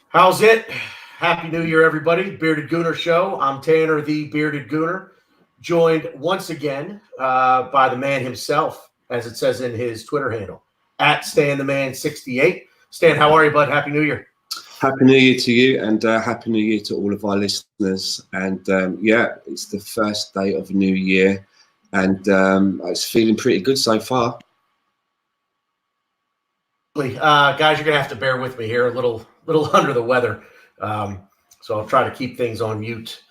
How's it? Happy New Year, everybody. Bearded Gooner Show. I'm Tanner, the Bearded Gooner, joined once again by the man himself, as it says in his Twitter handle, at StanTheMan68. Stan, how are you, bud? Happy New Year. Happy New Year to you, and Happy New Year to all of our listeners. And yeah, it's the first day of a new year, and it's feeling pretty good so far. Guys, you're gonna have to bear with me here. A little under the weather, so I'll try to keep things on mute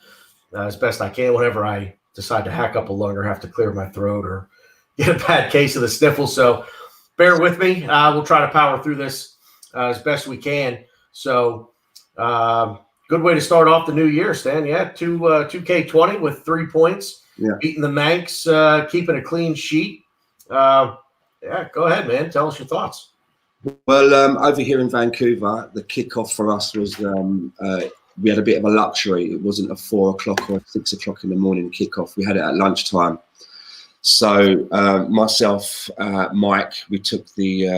as best I can. Whenever I decide to hack up a lung or have to clear my throat or get a bad case of the sniffles, so bear with me. We'll try to power through this as best we can. So, good way to start off the new year, Stan. Yeah, 2K20 with 3 points, beating the Manx, keeping a clean sheet. Yeah, go ahead, man. Tell us your thoughts. Well, over here in Vancouver, the kickoff for us was we had a bit of a luxury. It wasn't a 4 o'clock or 6 o'clock in the morning kickoff. We had it at lunchtime. So myself, Mike, we took the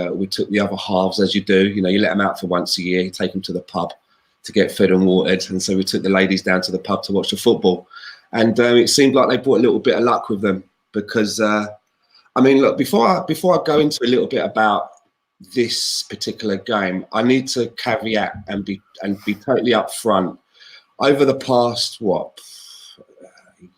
other halves, as you do. You know, you let them out for once a year, you take them to the pub to get fed and watered, and so we took the ladies down to the pub to watch the football. And it seemed like they brought a little bit of luck with them because, I mean, look, before I go into a little bit about this particular game, I need to caveat and be totally upfront. Over the past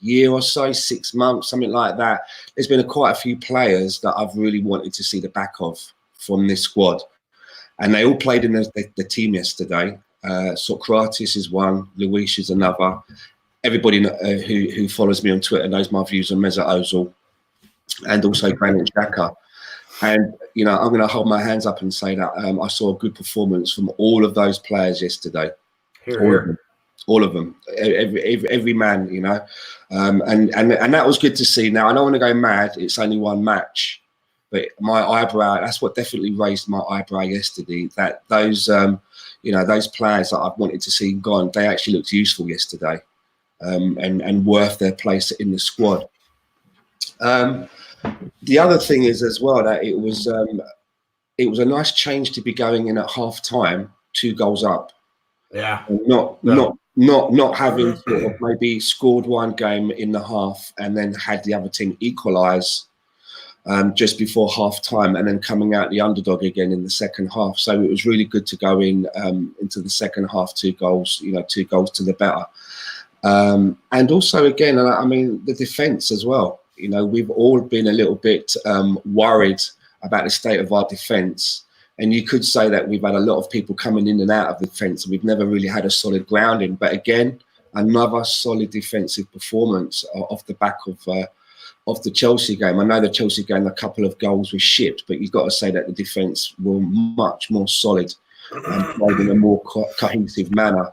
year or so, 6 months, something like that, there's been quite a few players that I've really wanted to see the back of from this squad, and they all played in the team yesterday. Socrates is one, Luis is another. Everybody who follows me on Twitter knows my views on Mesut Ozil and also Granit Xhaka. And, you know, I'm going to hold my hands up and say that I saw a good performance from all of those players yesterday. All of them, every man, you know. And that was good to see. Now, I don't want to go mad. It's only one match. But my eyebrow, that's what definitely raised my eyebrow yesterday, that those, those players that I've wanted to see gone, they actually looked useful yesterday and worth their place in the squad. The other thing is as well that it was a nice change to be going in at half time, 2 goals up. Yeah. Not having sort of maybe scored one game in the half and then had the other team equalise just before half time and then coming out the underdog again in the second half. So it was really good to go into the second half, 2 goals, 2 goals to the better. And also again, I mean, the defence as well. You know, we've all been a little bit worried about the state of our defence. And you could say that we've had a lot of people coming in and out of the defence, and we've never really had a solid grounding. But again, another solid defensive performance off the back of the Chelsea game. I know the Chelsea game, a couple of goals were shipped, but you've got to say that the defence were much more solid and played in a more cohesive manner.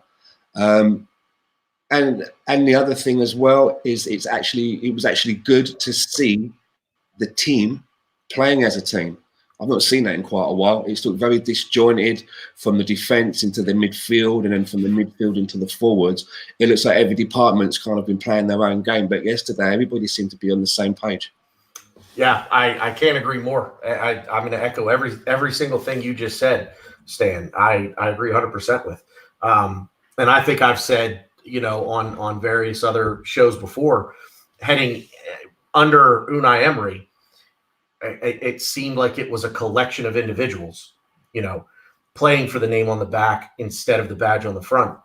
And the other thing as well is it was actually good to see the team playing as a team. I've not seen that in quite a while. It's looked very disjointed from the defence into the midfield and then from the midfield into the forwards. It looks like every department's kind of been playing their own game. But yesterday, everybody seemed to be on the same page. Yeah, I can't agree more. I'm going to echo every single thing you just said, Stan. I agree 100% with. And I think I've said, on various other shows before, heading under Unai Emery, it seemed like it was a collection of individuals, playing for the name on the back instead of the badge on the front.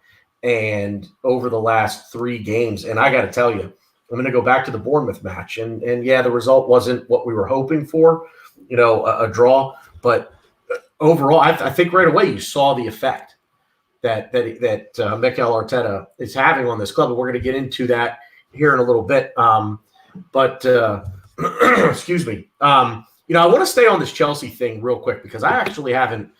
And over the last 3 games, and I got to tell you, I'm going to go back to the Bournemouth match. And yeah, the result wasn't what we were hoping for, a draw. But overall, I think right away you saw the effect that Mikel Arteta is having on this club. And we're going to get into that here in a little bit. Excuse me. I want to stay on this Chelsea thing real quick because I actually haven't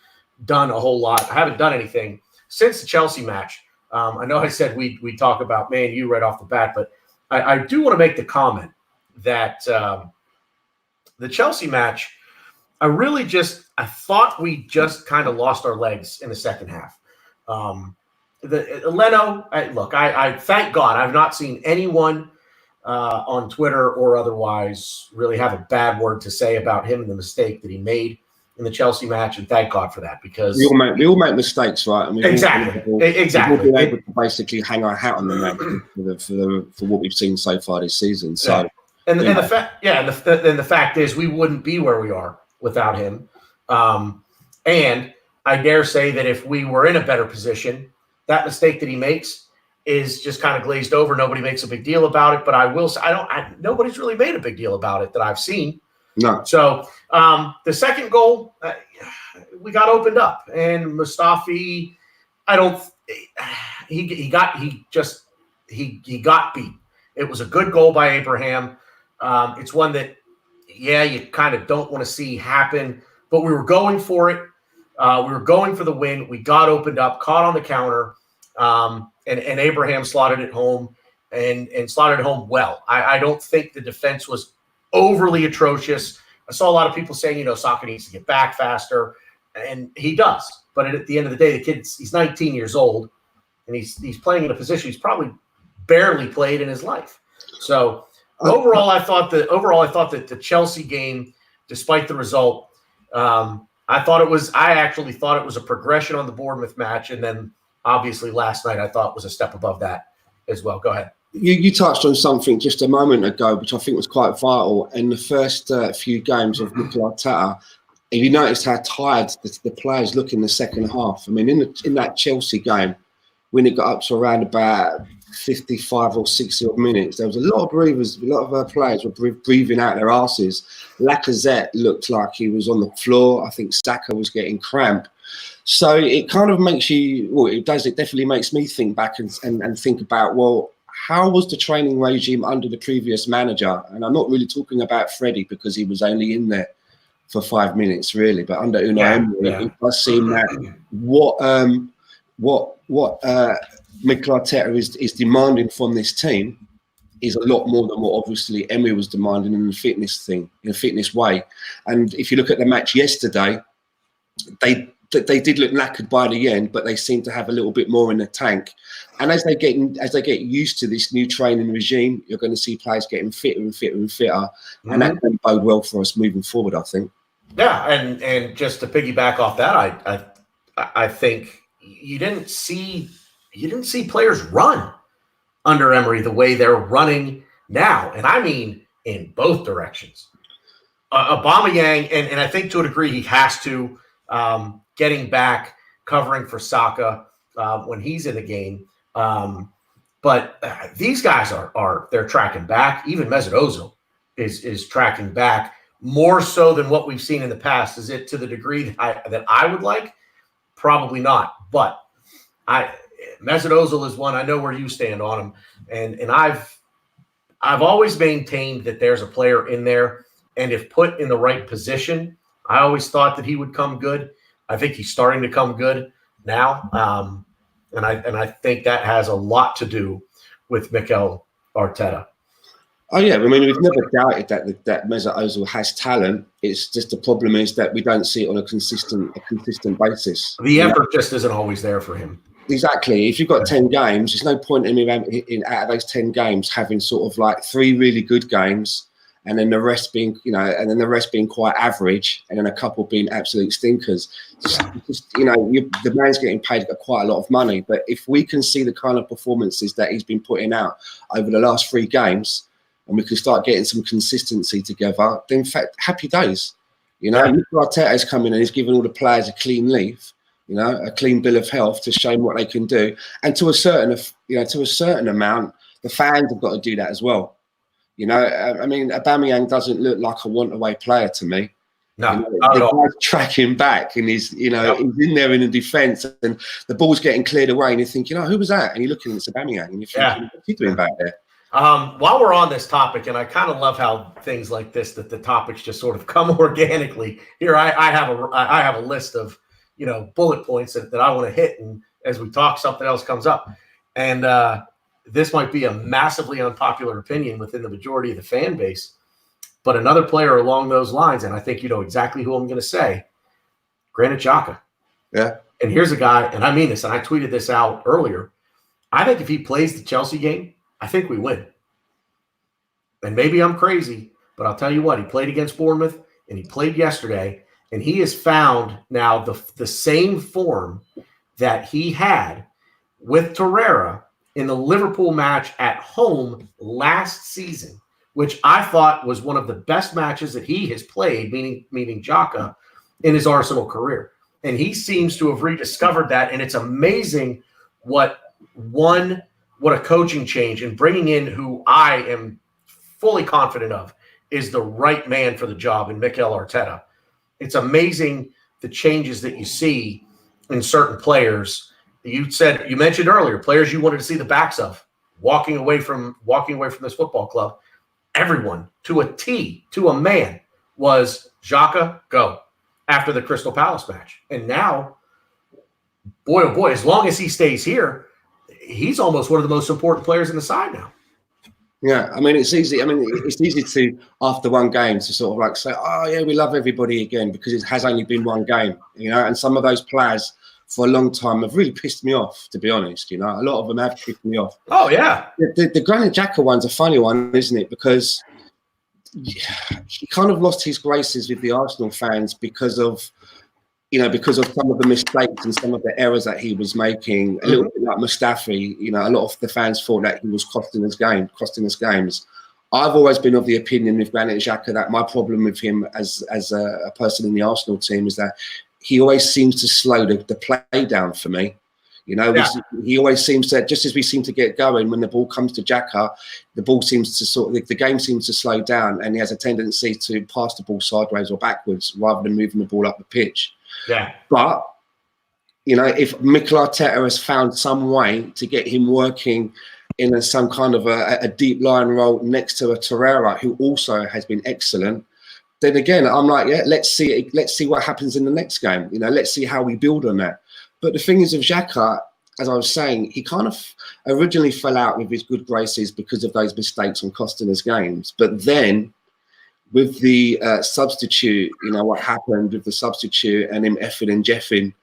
done a whole lot. I haven't done anything since the Chelsea match. I know I said we talk about Man U right off the bat, but I do want to make the comment that the Chelsea match, I thought we just kind of lost our legs in the second half. Leno, I thank God I've not seen anyone on Twitter or otherwise really have a bad word to say about him and the mistake that he made. in the Chelsea match, and thank God for that, because we all make mistakes, right? And exactly. We've all been able to basically hang our hat on the match for what we've seen so far this season. So, the fact is, we wouldn't be where we are without him. And I dare say that if we were in a better position, that mistake that he makes is just kind of glazed over. Nobody makes a big deal about it, but I will say, nobody's really made a big deal about it that I've seen. No. So the second goal, we got opened up, and Mustafi, he got beat. It was a good goal by Abraham. It's one that, you kind of don't want to see happen, but we were going for it. We were going for the win. We got opened up, caught on the counter, and Abraham slotted it home and slotted it home well. I don't think the defense was overly atrocious. I saw a lot of people saying, Saka needs to get back faster, and he does. But at the end of the day, he's 19 years old, and he's playing in a position he's probably barely played in his life. So overall, I thought that the Chelsea game, despite the result, I actually thought it was a progression on the Bournemouth match, and then obviously last night I thought was a step above that as well. Go ahead. You touched on something just a moment ago, which I think was quite vital. In the first few games of Mikel Arteta, if you noticed how tired the players look in the second half. I mean, in that Chelsea game, when it got up to around about 55 or 60 odd minutes, there was a lot of breathers. A lot of players were breathing out their asses. Lacazette looked like he was on the floor. I think Saka was getting cramp. So it kind of makes you, well, it does. It definitely makes me think back and think about, well, how was the training regime under the previous manager? And I'm not really talking about Freddie because he was only in there for 5 minutes, really. But under Unai Emery, it does seem that what Mikel Arteta is demanding from this team is a lot more than what obviously Emery was demanding in a fitness way. And if you look at the match yesterday, they did look knackered by the end, but they seem to have a little bit more in the tank. And as they get used to this new training regime, you're going to see players getting fitter and fitter and fitter, and that can bode well for us moving forward, I think. Yeah, and just to piggyback off that, I think you didn't see players run under Emery the way they're running now, and I mean in both directions. Aubameyang, and I think to a degree he has to. Getting back, covering for Saka when he's in the game. But these guys they're tracking back. Even Mesut Ozil is tracking back more so than what we've seen in the past. Is it to the degree that I would like? Probably not. But Mesut Ozil is one. I know where you stand on him, and I've always maintained that there's a player in there, and if put in the right position, I always thought that he would come good. I think he's starting to come good now, and I think that has a lot to do with Mikel Arteta. Oh yeah, I mean we've never doubted that Mesut Ozil has talent. It's just the problem is that we don't see it on a consistent basis. The effort just isn't always there for him. Exactly. If you've got 10 games, there's no point in out of those 10 games having sort of like 3 really good games, and then the rest being, quite average, and then a couple being absolute stinkers. The man's getting paid quite a lot of money. But if we can see the kind of performances that he's been putting out over the last 3 games, and we can start getting some consistency together, then in fact, happy days. Mikel Arteta is coming and he's giving all the players a clean leaf, a clean bill of health to show them what they can do. And to a certain amount, the fans have got to do that as well. I mean, Aubameyang doesn't look like a want-away player to me. No, the guy's tracking back, and he's in there in the defence, and the ball's getting cleared away, and you think, who was that? And you're looking at Aubameyang, and you're thinking, what's he doing back there? While we're on this topic, and I kind of love how things like this, that the topics just sort of come organically. Here, I have a list of bullet points that I want to hit, and as we talk, something else comes up, and this might be a massively unpopular opinion within the majority of the fan base, but another player along those lines, and I think you know exactly who I'm going to say, Granit Xhaka. Yeah. And here's a guy, and I mean this, and I tweeted this out earlier. I think if he plays the Chelsea game, I think we win. And maybe I'm crazy, but I'll tell you what, he played against Bournemouth, and he played yesterday, And he has found now the same form that he had with Torreira in the Liverpool match at home last season, which I thought was one of the best matches that he has played, meaning Xhaka, in his Arsenal career. And he seems to have rediscovered that. And it's amazing what a coaching change and bringing in who I am fully confident of is the right man for the job in Mikel Arteta. It's amazing the changes that you see in certain players. You mentioned earlier players you wanted to see the backs of walking away from this football club. Everyone to a T, to a man, was Xhaka, go, after the Crystal Palace match. And now, boy, oh boy, as long as he stays here, he's almost one of the most important players in the side now. Yeah, I mean, it's easy. I mean, it's easy to, after one game, to sort of like say, oh, yeah, we love everybody again, because it has only been one game, you know, and some of those players for a long time have really pissed me off, to be honest. You know, a lot of them have pissed me off. Oh, yeah. The Granit Xhaka one's a funny one, isn't it? Because he kind of lost his graces with the Arsenal fans because of some of the mistakes and some of the errors that he was making. A little bit like Mustafi, you know, a lot of the fans thought that he was costing us games. I've always been of the opinion with Granit Xhaka that my problem with him as a person in the Arsenal team is that he always seems to slow the play down for me. You know, he always seems to, just as we seem to get going, when the ball comes to Xhaka, the ball seems to the game seems to slow down, and he has a tendency to pass the ball sideways or backwards rather than moving the ball up the pitch. Yeah. But, you know, if Mikel Arteta has found some way to get him working in some kind of a deep line role next to a Torreira, who also has been excellent, then again, I'm like, yeah, let's see what happens in the next game. You know, let's see how we build on that. But the thing is with Xhaka, as I was saying, he kind of originally fell out with his good graces because of those mistakes and costing us games. But then with the substitute, you know, what happened with the substitute and him effing and jeffing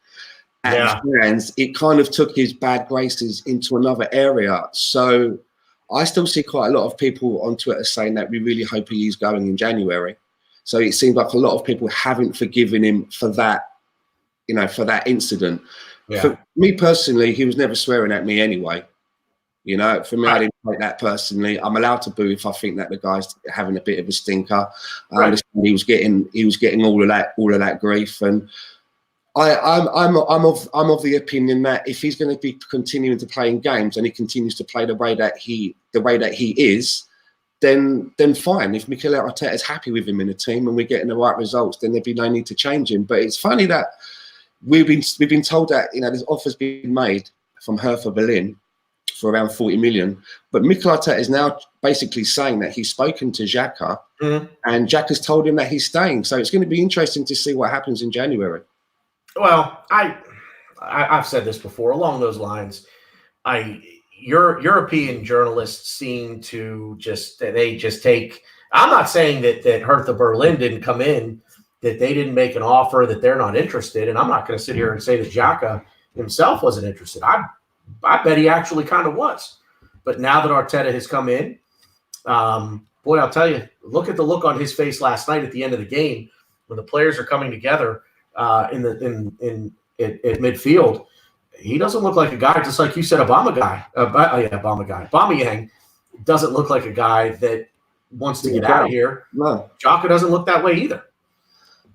at his hands, it kind of took his bad graces into another area. So I still see quite a lot of people on Twitter saying that we really hope he is going in January. So it seems like a lot of people haven't forgiven him for that, you know, for that incident. Yeah. For me personally, he was never swearing at me anyway. You know, for me, I didn't take that personally. I'm allowed to boo if I think that the guy's having a bit of a stinker. I understand he was getting all of that grief, and I'm of the opinion that if he's going to be continuing to play in games and he continues to play the way that he is, then fine. If Mikel Arteta is happy with him in the team and we're getting the right results, then there'd be no need to change him. But it's funny that we've been told that, you know, this offer's been made from Hertha Berlin for around 40 million, but Mikel Arteta is now basically saying that he's spoken to Xhaka, and Xhaka's told him that he's staying. So it's going to be interesting to see what happens in January. Well, I've said this before along those lines. European journalists seem to just take. I'm not saying that Hertha Berlin didn't come in, that they didn't make an offer, that they're not interested, and I'm not going to sit here and say that Xhaka himself wasn't interested. I bet he actually kind of was. But now that Arteta has come in, boy, I'll tell you, look at the look on his face last night at the end of the game when the players are coming together at midfield. He doesn't look like a guy, just like you said, Aubameyang doesn't look like a guy that wants to get out of here. No. Xhaka doesn't look that way either.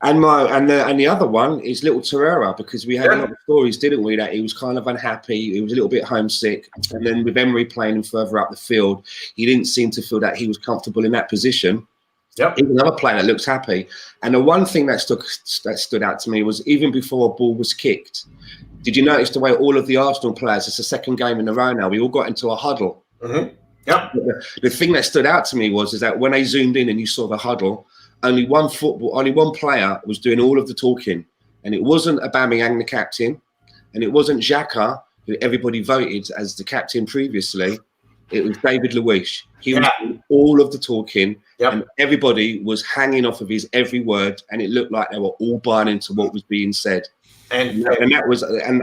And the other one is little Torreira, because we had a lot of stories, didn't we, that he was kind of unhappy, he was a little bit homesick, and then with Emery playing him further up the field, he didn't seem to feel that he was comfortable in that position. Yep. He's another player that looks happy. And the one thing that stood out to me was even before a ball was kicked, did you notice the way all of the Arsenal players, it's the second game in a row now, we all got into a huddle. Mm-hmm. Yep. The thing that stood out to me is that when they zoomed in and you saw the huddle, only one player was doing all of the talking, and it wasn't Aubameyang, the captain, and it wasn't Xhaka, who everybody voted as the captain previously. It was David Luiz. He was doing all of the talking, and everybody was hanging off of his every word, and it looked like they were all buying into what was being said. And that was, and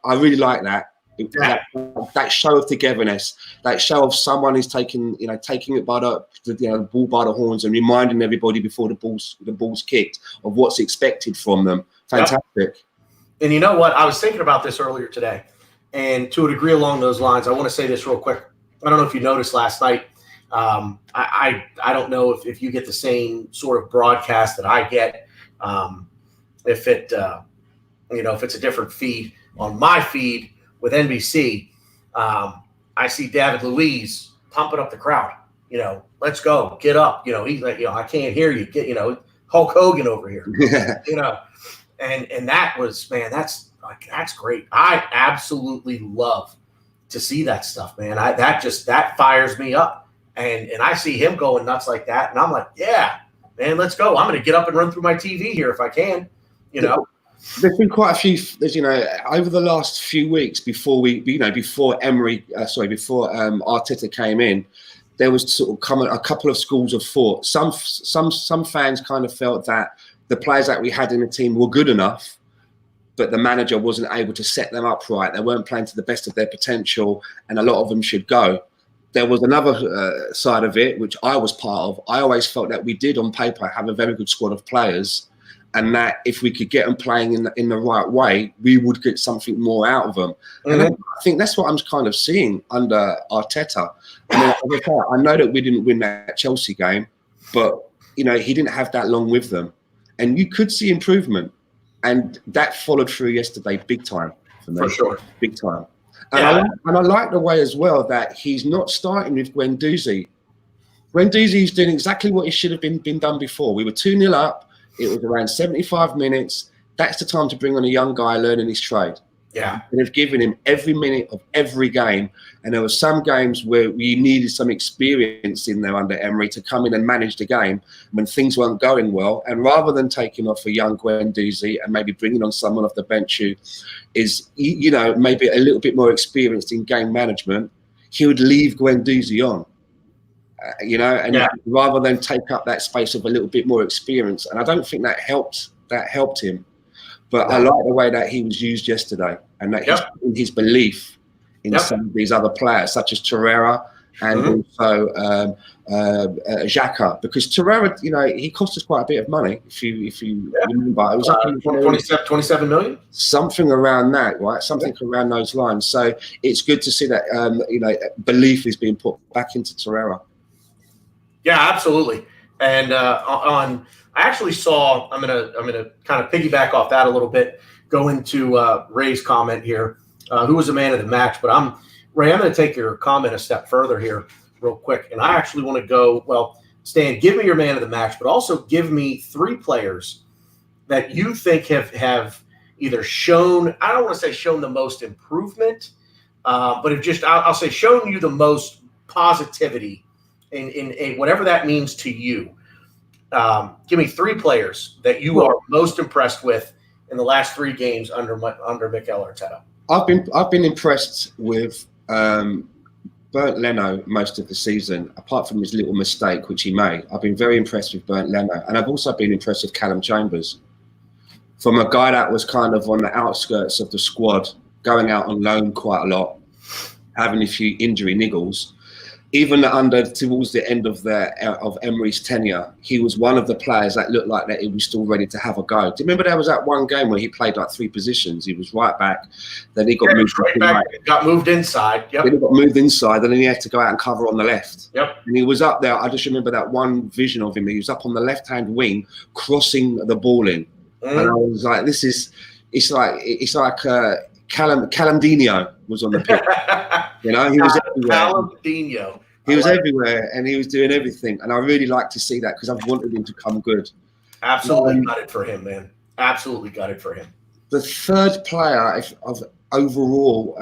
I really like that. That show of togetherness, that show of someone who's taking it by the ball by the horns and reminding everybody before the ball's kicked of what's expected from them. Fantastic. Yep. And you know what? I was thinking about this earlier today, and to a degree along those lines, I want to say this real quick. I don't know if you noticed last night. I don't know if you get the same sort of broadcast that I get. If it's a different feed on my feed with NBC, I see David Luiz pumping up the crowd. Let's go, get up. He's like, I can't hear you. Get, Hulk Hogan over here. And that was, man, that's great. I absolutely love to see that stuff, man. That fires me up. And I see him going nuts like that, and I'm like, yeah, man, let's go. I'm going to get up and run through my TV here if I can. There's been quite a few, over the last few weeks before Arteta came in, there was sort of a couple of schools of thought. Some fans kind of felt that the players that we had in the team were good enough, but the manager wasn't able to set them up right. They weren't playing to the best of their potential, and a lot of them should go. There was another side of it, which I was part of. I always felt that we did, on paper, have a very good squad of players, and that if we could get them playing in the right way, we would get something more out of them. Mm-hmm. And I think that's what I'm kind of seeing under Arteta. I know that we didn't win that Chelsea game, but he didn't have that long with them, and you could see improvement, and that followed through yesterday, big time for me. For sure, big time. And I like the way as well that he's not starting with Guendouzi. Guendouzi's doing exactly what he should have been done before. We were 2-0 up. It was around 75 minutes. That's the time to bring on a young guy learning his trade. Yeah. And they've given him every minute of every game. And there were some games where we needed some experience in there under Emery to come in and manage the game when things weren't going well. And rather than taking off a young Guendouzi and maybe bringing on someone off the bench who is, maybe a little bit more experienced in game management, he would leave Guendouzi on. Rather than take up that space of a little bit more experience. And I don't think that helped him. But I like the way that he was used yesterday, and that his belief in some of these other players, such as Torreira and also Xhaka, because Torreira, he cost us quite a bit of money. If you remember, it was 27 million, something around that, right? Something around those lines. So it's good to see that belief is being put back into Torreira. Yeah, absolutely. And I actually saw. I'm gonna kind of piggyback off that a little bit. Go into Ray's comment here. Who was the man of the match? But Ray, I'm going to take your comment a step further here, real quick. And I actually want to go. Well, Stan, give me your man of the match, but also give me 3 players that you think have either shown. I don't want to say shown the most improvement, but have just I'll say shown you the most positivity in whatever that means to you. Give me 3 players that you are most impressed with in the last 3 games under Mikel Arteta. I've been impressed with Bernd Leno most of the season, apart from his little mistake which he made. I've been very impressed with Bernd Leno, and I've also been impressed with Callum Chambers. From a guy that was kind of on the outskirts of the squad, going out on loan quite a lot, having a few injury niggles. Even towards the end of Emery's tenure, he was one of the players that looked like that he was still ready to have a go. Do you remember there was that one game where he played like 3 positions? He was right back, then he got moved right back, got moved inside. Yep. Then he got moved inside, and then he had to go out and cover on the left. Yep. And he was up there. I just remember that one vision of him. He was up on the left-hand wing, crossing the ball in, and I was like, it's like Calamdinho was on the pitch. He was everywhere. He was everywhere, and he was doing everything. And I really like to see that because I've wanted him to come good. Absolutely gutted for him, man. Absolutely gutted for him. The third player of overall,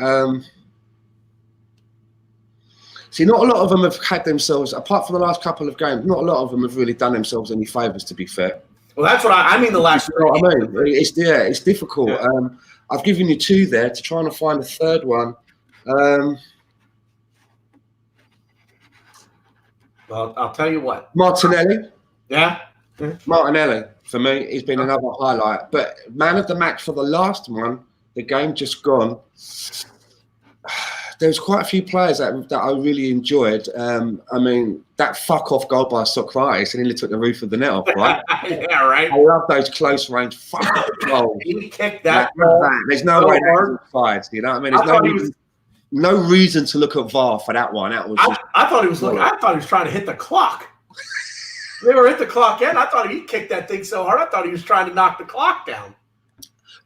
see, not a lot of them have had themselves, apart from the last couple of games, not a lot of them have really done themselves any favours, to be fair. Well, that's what I mean. The last, you know what I mean? It's difficult. Yeah. I've given you 2 there to try and find a third one. Well, I'll tell you what. Martinelli. Yeah. Martinelli, for me, he's been another highlight. But man of the match for the last one, the game just gone. there was quite a few players that I really enjoyed. I mean, that fuck off goal by Socrates and he took the roof of the net off, right? Yeah, right. I love those close range fuck off goals. He kicked that. There's no way that was offside. You know what I mean? There's no reason to look at VAR for that one. That was. I thought he was looking. I thought he was trying to hit the clock. They were hit the clock in. I thought he kicked that thing so hard. I thought he was trying to knock the clock down.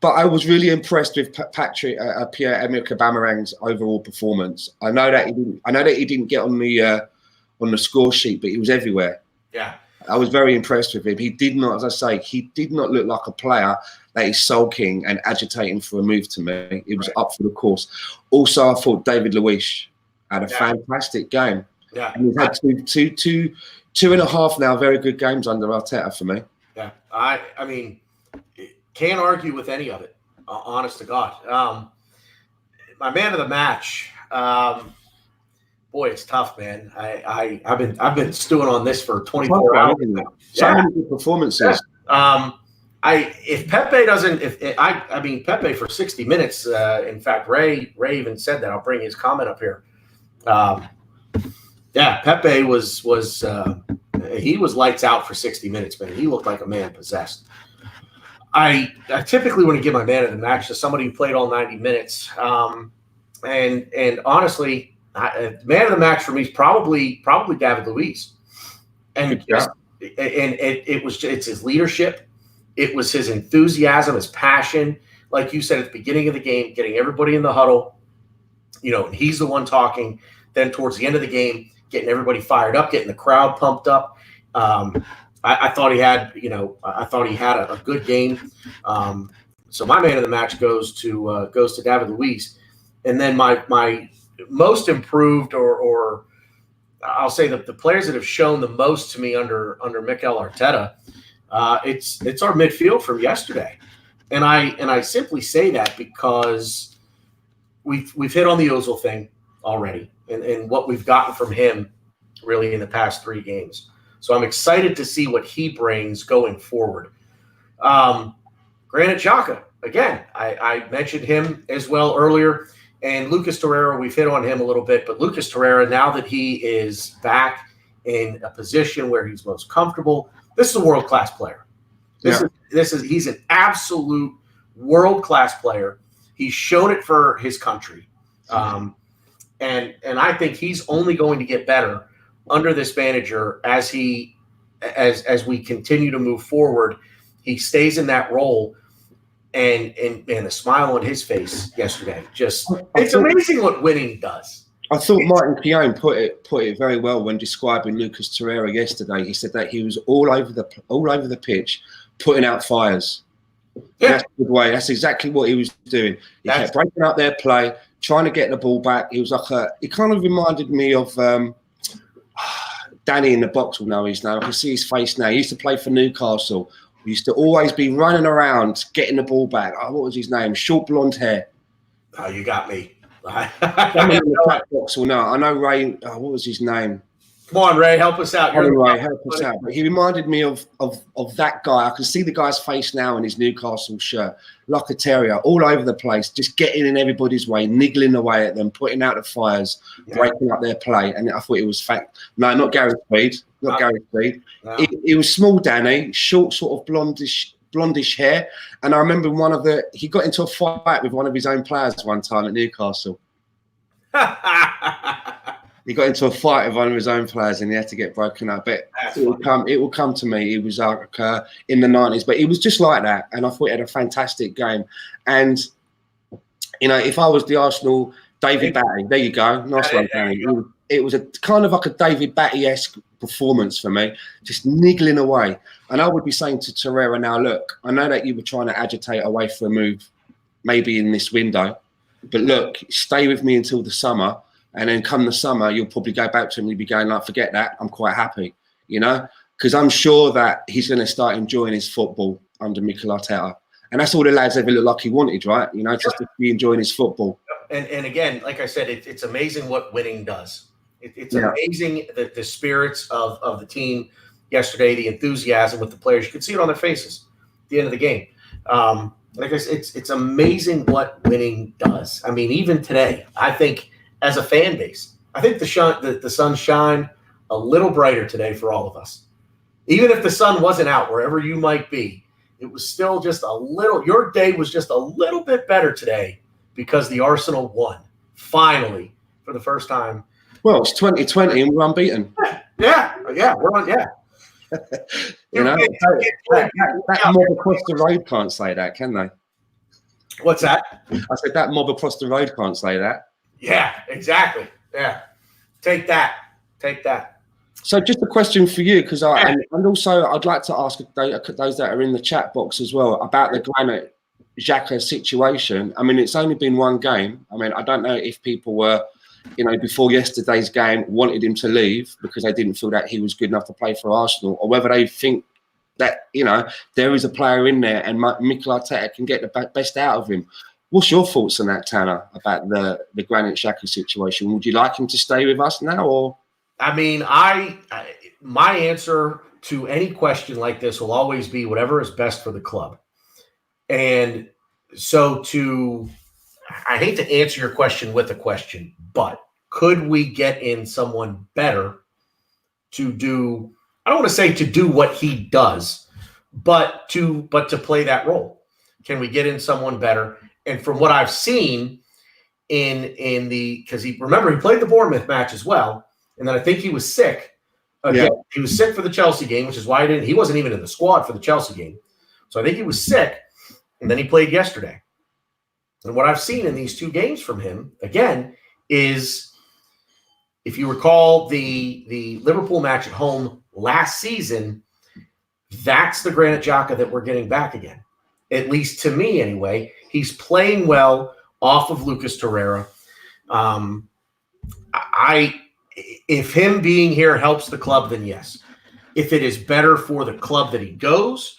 But I was really impressed with Pierre-Emerick Aubameyang's overall performance. I know that he didn't get on the score sheet, but he was everywhere. Yeah, I was very impressed with him. He did not, as I say, he did not look like a player that is sulking and agitating for a move to me. It was up for the course. Also, I thought David Luiz had a fantastic game. Yeah, and he's had two and a half now very good games under Arteta for me. Yeah, I mean. Can't argue with any of it, honest to God. My man of the match, boy, it's tough, man. I've been stewing on this for 24 hours now. So many good performances. Yeah. If Pepe doesn't, I mean Pepe for 60 minutes. In fact, Ray even said that. I'll bring his comment up here. Yeah, Pepe was he was lights out for 60 minutes, man. He looked like a man possessed. I typically want to give my man of the match to somebody who played all 90 minutes. And honestly, man of the match for me is probably David Luiz. And it's his leadership. It was his enthusiasm, his passion. Like you said at the beginning of the game, getting everybody in the huddle. You know, he's the one talking. Then towards the end of the game, getting everybody fired up, getting the crowd pumped up. I thought he had, a good game. So my man of the match goes to David Luiz, and then my most improved, or I'll say that the players that have shown the most to me under Mikel Arteta, it's our midfield from yesterday, and I simply say that because we've hit on the Ozil thing already, and what we've gotten from him really in the past 3 games. So I'm excited to see what he brings going forward. Granit Xhaka, again, I mentioned him as well earlier. And Lucas Torreira, we've hit on him a little bit. But Lucas Torreira, now that he is back in a position where he's most comfortable, this is a world-class player. He's an absolute world-class player. He's shown it for his country. And I think he's only going to get better under this manager as we continue to move forward. He stays in that role, and the smile on his face yesterday, it's amazing what winning does. I thought Martin Keown put it very well when describing Lucas Torreira yesterday. He said that he was all over the pitch, putting out fires. Yeah. That's a good way. That's exactly what he was doing. He kept breaking up their play, trying to get the ball back. He was like he kind of reminded me of Danny in the box will know his name. I can see his face now. He used to play for Newcastle. He used to always be running around, getting the ball back. Oh, what was his name? Short blonde hair. Oh, you got me. Someone in the chat box will know. I know Ray. Oh, what was his name? Come on, Ray, help us out. Ray, help us out. But he reminded me of that guy. I can see the guy's face now in his Newcastle shirt, like a terrier, all over the place, just getting in everybody's way, niggling away at them, putting out the fires, breaking up their play. And I thought it was fact. No, not Gary Speed. Not Gary Speed. No. It was small Danny, short, sort of blondish hair. And I remember he got into a fight with one of his own players one time at Newcastle. He got into a fight with one of his own players and he had to get broken up. But it will come to me. He was like in the 90s, but he was just like that. And I thought he had a fantastic game. And, if I was the Arsenal, David Batty, there you go. Nice one, Danny. It was a kind of like a David Batty-esque performance for me, just niggling away. And I would be saying to Torreira now, look, I know that you were trying to agitate away for a move, maybe in this window, but look, stay with me until the summer. And then come the summer, you'll probably go back to him and you'll be going like, forget that. I'm quite happy, because I'm sure that he's going to start enjoying his football under Mikel Arteta. And that's all the lads ever looked like he wanted, right? Just to be enjoying his football. And again, like I said, it's amazing what winning does. It's amazing the spirits of the team yesterday, the enthusiasm with the players. You could see it on their faces at the end of the game. Like I said, it's amazing what winning does. I mean, even today, I think as a fan base. I think the sun shined a little brighter today for all of us. Even if the sun wasn't out, wherever you might be, it was still just a little – your day was just a little bit better today because the Arsenal won, finally, for the first time. Well, it's 2020 and we're unbeaten. Yeah, we're on, yeah. You know, that mob across the road can't say that, can they? What's that? I said that mob across the road can't say that. Yeah, exactly. Yeah. Take that. So just a question for you, because and also I'd like to ask those that are in the chat box as well about the Granit Xhaka situation. I mean, it's only been one game. I mean, I don't know if people were, before yesterday's game wanted him to leave because they didn't feel that he was good enough to play for Arsenal, or whether they think that, there is a player in there and Mikel Arteta can get the best out of him. What's your thoughts on that, Tanner, about the Granit Xhaka situation? Would you like him to stay with us now, or? I mean, my answer to any question like this will always be whatever is best for the club. And so I hate to answer your question with a question, but could we get in someone better to do, I don't want to say to do what he does, but to play that role? Can we get in someone better? And from what I've seen because he played the Bournemouth match as well. And then I think he was sick. Again, He was sick for the Chelsea game, which is why he wasn't even in the squad for the Chelsea game. So I think he was sick, and then he played yesterday. And what I've seen in these two games from him, again, is if you recall the Liverpool match at home last season, that's the Granit Xhaka that we're getting back again. At least to me, anyway. He's playing well off of Lucas Torreira. If him being here helps the club, then yes. If it is better for the club that he goes,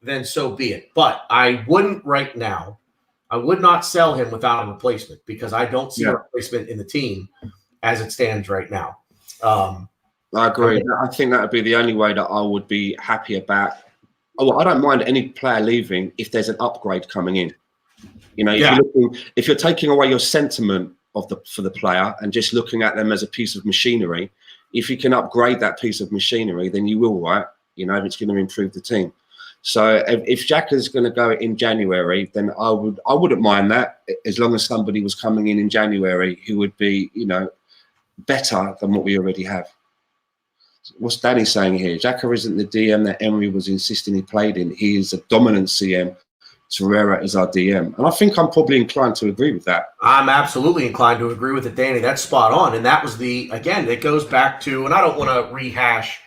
then so be it. But I wouldn't right now. I would not sell him without a replacement because I don't see a replacement in the team as it stands right now. I agree. I think that would be the only way that I would be happy about. Oh, I don't mind any player leaving if there's an upgrade coming in. If you're taking away your sentiment for the player and just looking at them as a piece of machinery, if you can upgrade that piece of machinery, then you will, right? If it's going to improve the team. So if Xhaka's going to go in January, then I wouldn't mind that, as long as somebody was coming in January who would be, better than what we already have. What's Danny saying here? Xhaka isn't the DM that Emery was insisting he played in. He is a dominant CM. Torreira is our DM. And I think I'm probably inclined to agree with that. I'm absolutely inclined to agree with it, Danny. That's spot on. And that was it goes back to, and I don't want to rehash,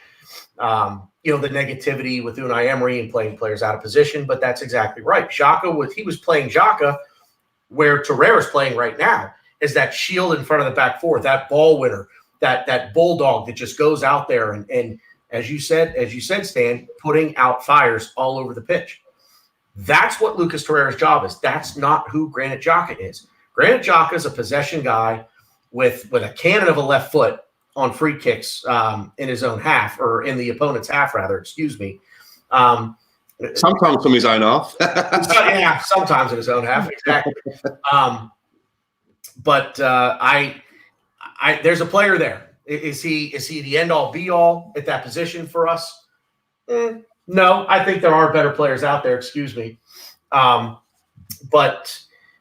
the negativity with Unai Emery and playing players out of position, but that's exactly right. He was playing Xhaka where Torreira's playing right now, is that shield in front of the back four, that ball winner, that bulldog that just goes out there and as you said, Stan, putting out fires all over the pitch. That's what Lucas Torreira's job is. That's not who Granit Xhaka is. Granit Xhaka is a possession guy with a cannon of a left foot on free kicks in his own half, or in the opponent's half, rather. Excuse me. Sometimes from his own half. Yeah, sometimes in his own half, exactly. But there's a player there. Is he the end all be all at that position for us? No, I think there are better players out there. Excuse me, but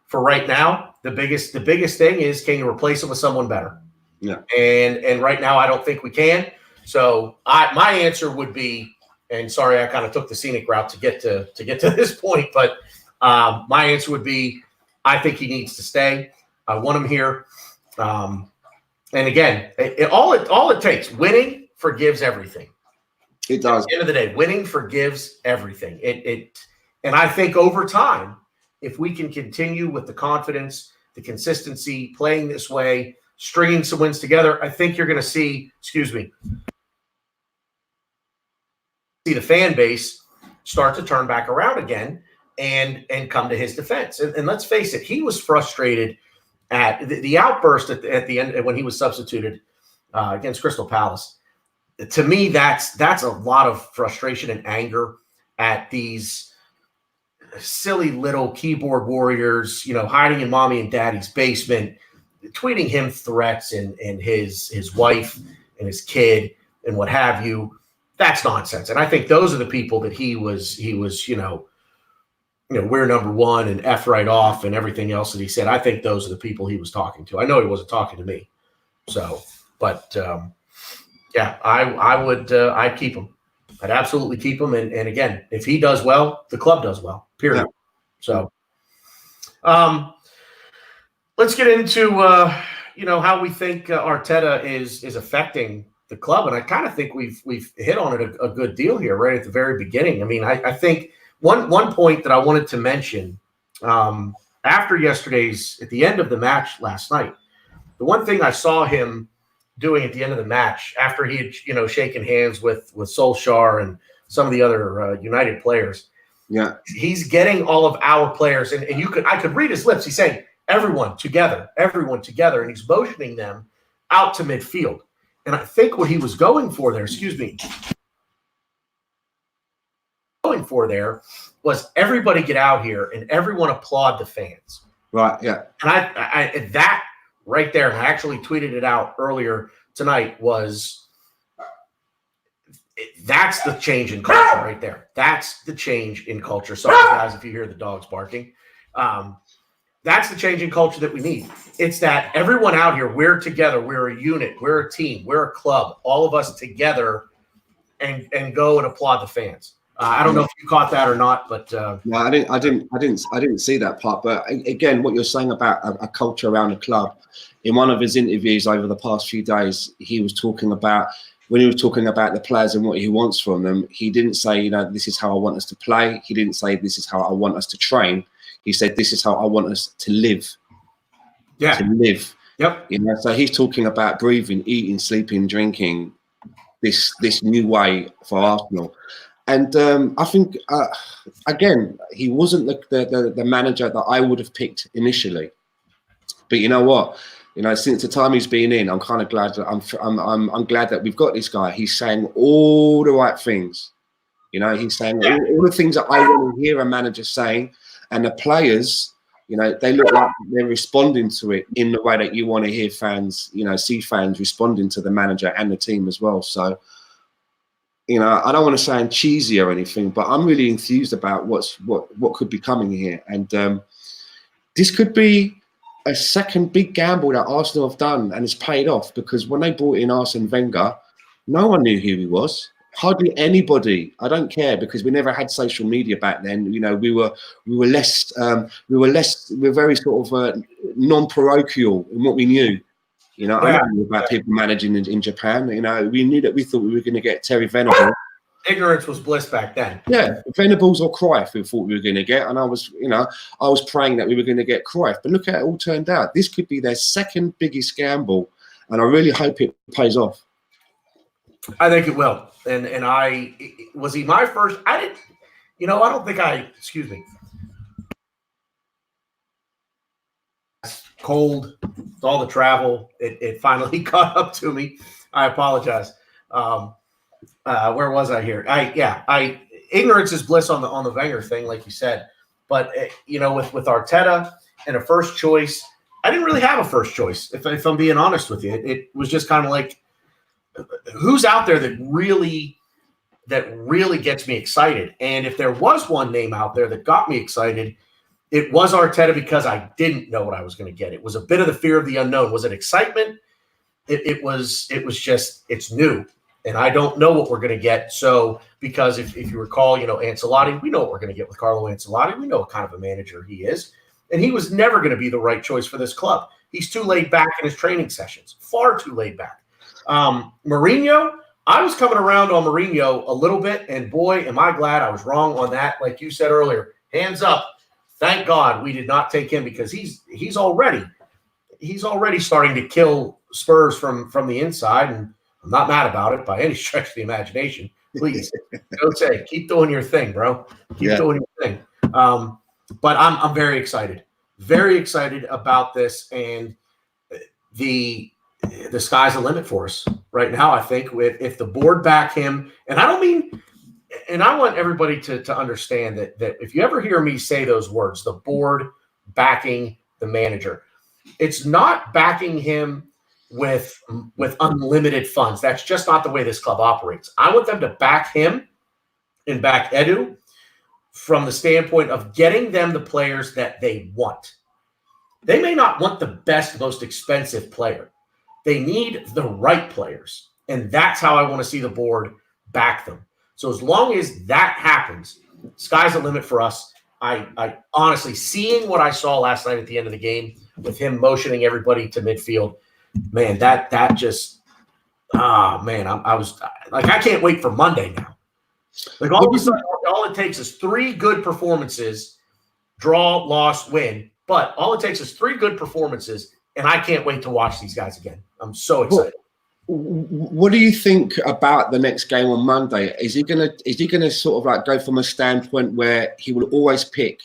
for right now, the biggest thing is, can you replace him with someone better? Yeah, and right now, I don't think we can. So my answer would be, and sorry, I kind of took the scenic route to get to this point, but my answer would be, I think he needs to stay. I want him here. And again, all it takes, winning forgives everything. It does. At the end of the day, winning forgives everything. And I think over time, if we can continue with the confidence, the consistency, playing this way, stringing some wins together, I think you're going to see the fan base start to turn back around again and come to his defense. And let's face it, he was frustrated at the outburst at the end when he was substituted against Crystal Palace. To me, that's a lot of frustration and anger at these silly little keyboard warriors, hiding in mommy and daddy's basement, tweeting him threats and his wife and his kid and what have you, that's nonsense. And I think those are the people that he was we're number one and F right off and everything else that he said. I think those are the people he was talking to. I know he wasn't talking to me. So, but yeah, I'd keep him. I'd absolutely keep him. And again, if he does well, the club does well, period. Yeah. So, let's get into, how we think Arteta is affecting the club. And I kind of think we've hit on it a good deal here right at the very beginning. I mean, I think one point that I wanted to mention after at the end of the match last night, the one thing I saw him doing at the end of the match after he had, shaken hands with Solskjaer and some of the other United players. Yeah, he's getting all of our players, and I could read his lips. He's saying, everyone together, and he's motioning them out to midfield. And I think what he was going for there, was everybody get out here and everyone applaud the fans. Right, yeah. And I that right there, and I actually tweeted it out earlier tonight, that's the change in culture right there. That's the change in culture. Sorry, guys, if you hear the dogs barking. That's the change in culture that we need. It's that everyone out here, we're together, we're a unit, we're a team, we're a club, all of us together, and go and applaud the fans. I don't know if you caught that or not, but no, I didn't see that part. But again, what you're saying about a culture around the club, in one of his interviews over the past few days, he was talking about the players and what he wants from them. He didn't say, this is how I want us to play. He didn't say this is how I want us to train. He said this is how I want us to live. Yeah. To live. Yep. So he's talking about breathing, eating, sleeping, drinking, this new way for Arsenal. And I think, again, he wasn't the manager that I would have picked initially. But you know what? Since the time he's been in, I'm kind of glad that I'm glad that we've got this guy. He's saying all the right things. He's saying all the things that I want to hear a manager saying, and the players, they look like they're responding to it in the way that you want to hear fans, see fans responding to the manager and the team as well. So. I don't want to sound cheesy or anything, but I'm really enthused about what could be coming here. And this could be a second big gamble that Arsenal have done, and it's paid off, because when they brought in Arsene Wenger, no one knew who he was. Hardly anybody. I don't care, because we never had social media back then. We were very sort of non-parochial in what we knew. I don't know about people managing in Japan. We thought we were going to get Terry Venables. Ignorance was bliss back then. Yeah, Venables or Cruyff, we thought we were going to get, and I was praying that we were going to get Cruyff. But look how it all turned out. This could be their second biggest gamble, and I really hope it pays off. I think it will. And was he my first? I didn't. I don't think I. Excuse me. Cold, all the travel, it finally caught up to me. I apologize. Where was I here? Ignorance is bliss on the Wenger thing, like you said. But with Arteta and a first choice, I didn't really have a first choice. If I'm being honest with you, it was just kind of like, who's out there that really gets me excited? And if there was one name out there that got me excited, it was Arteta, because I didn't know what I was going to get. It was a bit of the fear of the unknown. Was it excitement? It was just, it's new, and I don't know what we're going to get. So, because if you recall, Ancelotti, we know what we're going to get with Carlo Ancelotti. We know what kind of a manager he is, and he was never going to be the right choice for this club. He's too laid back in his training sessions, far too laid back. Mourinho, I was coming around on Mourinho a little bit, and boy, am I glad I was wrong on that. Like you said earlier, hands up. Thank God we did not take him, because he's already starting to kill Spurs from the inside, and I'm not mad about it by any stretch of the imagination. Please, don't say, keep doing your thing, bro. Keep doing your thing. But I'm very excited about this, and the sky's the limit for us right now. I think if the board back him, and I don't mean. And I want everybody to understand that if you ever hear me say those words, the board backing the manager, it's not backing him with unlimited funds. That's just not the way this club operates. I want them to back him and back Edu from the standpoint of getting them the players that they want. They may not want the best, most expensive player. They need the right players. And that's how I want to see the board back them. So as long as that happens, sky's the limit for us. I honestly, seeing what I saw last night at the end of the game with him motioning everybody to midfield, man, that just, man, I was like, I can't wait for Monday now. Like all of a sudden, all it takes is 3 good performances, draw, loss, win. But all it takes is 3 good performances, and I can't wait to watch these guys again. I'm so excited. What do you think about the next game on Monday? Is he gonna sort of like go from a standpoint where he will always pick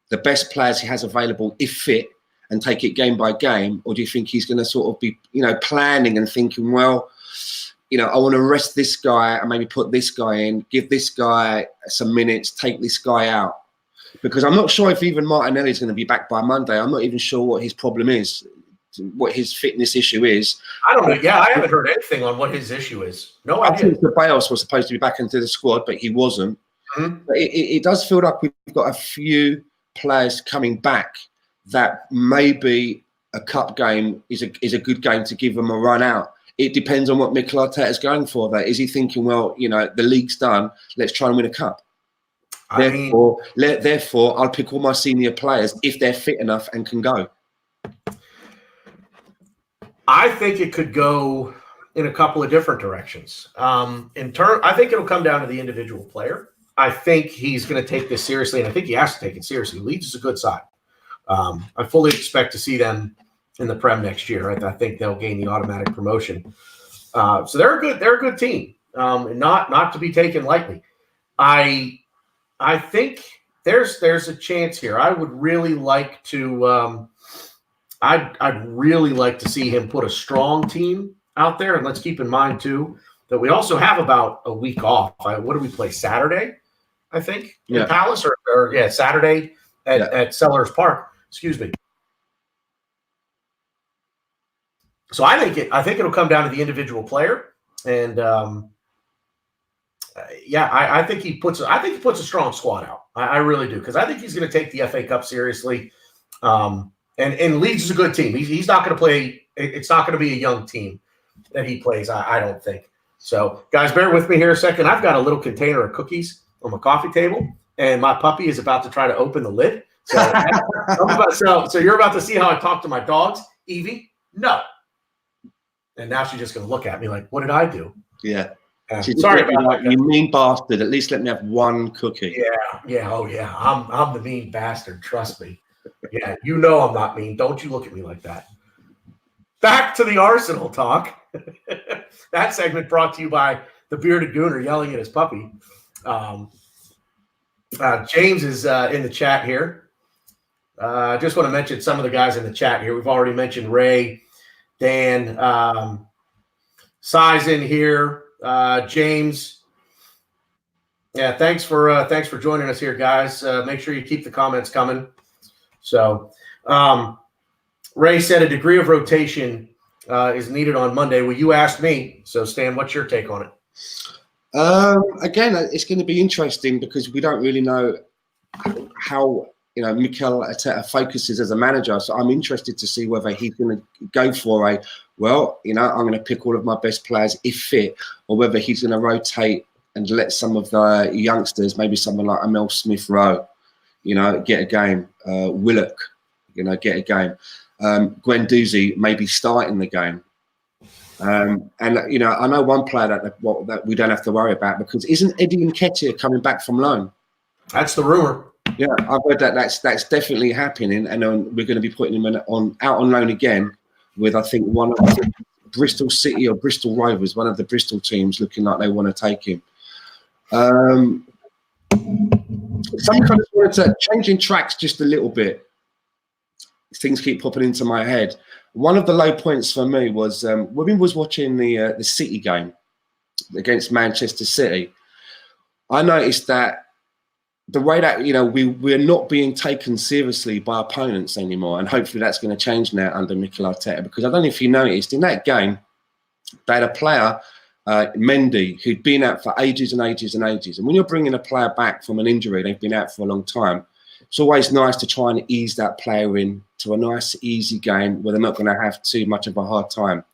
the best players he has available if fit and take it game by game, or do you think he's going to sort of be, planning and thinking, well, I want to rest this guy and maybe put this guy in, give this guy some minutes, take this guy out? Because I'm not sure if even Martinelli is going to be back by Monday. I'm not even sure what his problem is, what his fitness issue is. I don't know. Yeah, I haven't heard anything on what his issue is. No idea. I think Ceballos was supposed to be back into the squad, but he wasn't. Mm-hmm. But it does feel like we've got a few players coming back that maybe a cup game is a good game to give them a run out. It depends on what Mikel Arteta is going for. That is he thinking, well, the league's done, let's try and win a cup. Therefore, I'll pick all my senior players if they're fit enough and can go. I think it could go in a couple of different directions. I think it'll come down to the individual player. I think he's going to take this seriously, and I think he has to take it seriously. Leeds is a good side. I fully expect to see them in the Prem next year. I think they'll gain the automatic promotion. So they're a good team, and not to be taken lightly. I think there's a chance here. I would really like to. I'd really like to see him put a strong team out there, and let's keep in mind too that we also have about a week off. What do we play Saturday? I think in Palace or Saturday at Sellers Park. Excuse me. So I think it'll come down to the individual player, and I think he puts a strong squad out. I really do, because I think he's going to take the FA Cup seriously. And Leeds is a good team. He's not going to play. It's not going to be a young team that he plays. I don't think. So, guys, bear with me here a second. I've got a little container of cookies on my coffee table, and my puppy is about to try to open the lid. So you're about to see how I talk to my dogs. Evie, no. And now she's just going to look at me like, what did I do? Yeah. Sorry about that. You mean bastard. At least let me have one cookie. Yeah. Oh, yeah. I'm the mean bastard. Trust me. Yeah, I'm not mean. Don't you look at me like that. Back to the Arsenal talk. That segment brought to you by the bearded gooner yelling at his puppy. James is in the chat here. I just want to mention some of the guys in the chat here. We've already mentioned Ray, Dan, Si's in here, James. Yeah, thanks for joining us here, guys. Make sure you keep the comments coming. So, Ray said a degree of rotation is needed on Monday. Well, you asked me. So, Stan, what's your take on it? Again, it's going to be interesting because we don't really know how Mikel Arteta focuses as a manager. So I'm interested to see whether he's going to go for I'm going to pick all of my best players if fit, or whether he's going to rotate and let some of the youngsters, maybe someone like Emil Smith-Rowe, get a game. Willock, get a game. Guendouzi maybe starting the game. And I know one player that we don't have to worry about, because isn't Eddie Nketiah coming back from loan? That's the rumor. Yeah, I've heard that's definitely happening, and we're going to be putting him out on loan again with, I think, one of Bristol City or Bristol Rovers, one of the Bristol teams, looking like they want to take him. Something I just wanted to changing tracks just a little bit. Things keep popping into my head. One of the low points for me was when we was watching the City game against Manchester City. I noticed that the way that, you know, we're not being taken seriously by opponents anymore, and hopefully that's going to change now under Mikel Arteta, because I don't know if you noticed in that game they had a player, Mendy, who'd been out for ages and ages and ages, and when you're bringing a player back from an injury, they've been out for a long time, it's always nice to try and ease that player in to a nice easy game where they're not going to have too much of a hard time.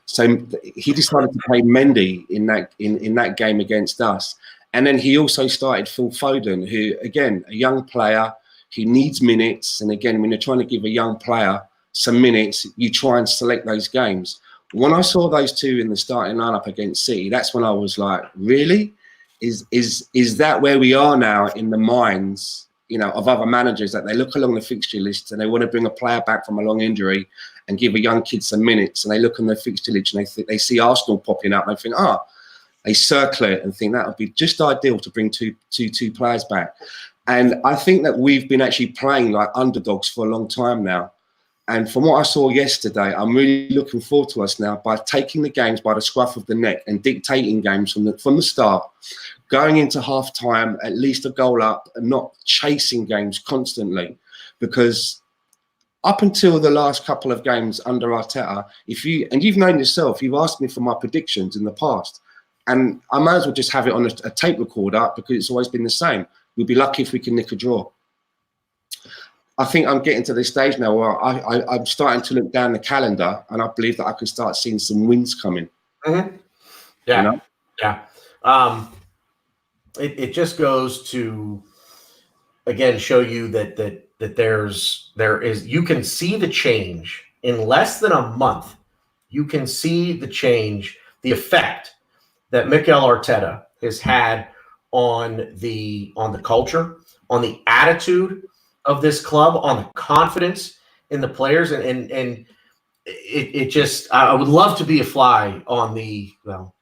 So he decided to play Mendy in that game against us. And then he also started Phil Foden, who, again, a young player, he needs minutes. And again, when you're trying to give a young player some minutes, you try and select those games. When I saw those two in the starting lineup against City, that's when I was like, really? Is that where we are now in the minds, you know, of other managers, that they look along the fixture list and they want to bring a player back from a long injury and give a young kid some minutes, and they look on the fixture list and they see Arsenal popping up and they think, they circle it and think that would be just ideal to bring two players back. And I think that we've been actually playing like underdogs for a long time now. And from what I saw yesterday, I'm really looking forward to us now by taking the games by the scruff of the neck and dictating games from the start, going into half time, at least a goal up, and not chasing games constantly. Because up until the last couple of games under Arteta, you've known yourself, you've asked me for my predictions in the past, and I might as well just have it on a tape recorder, because it's always been the same. We'll be lucky if we can nick a draw. I think I'm getting to this stage now where I'm starting to look down the calendar, and I believe that I can start seeing some wins coming. Mm-hmm. Yeah, you know? Yeah. It just goes to, again, show you that there is you can see the change in less than a month. You can see the change, the effect that Mikel Arteta has had on the culture, on the attitude of this club, on the confidence in the players, and it just, I would love to be a fly on the, well,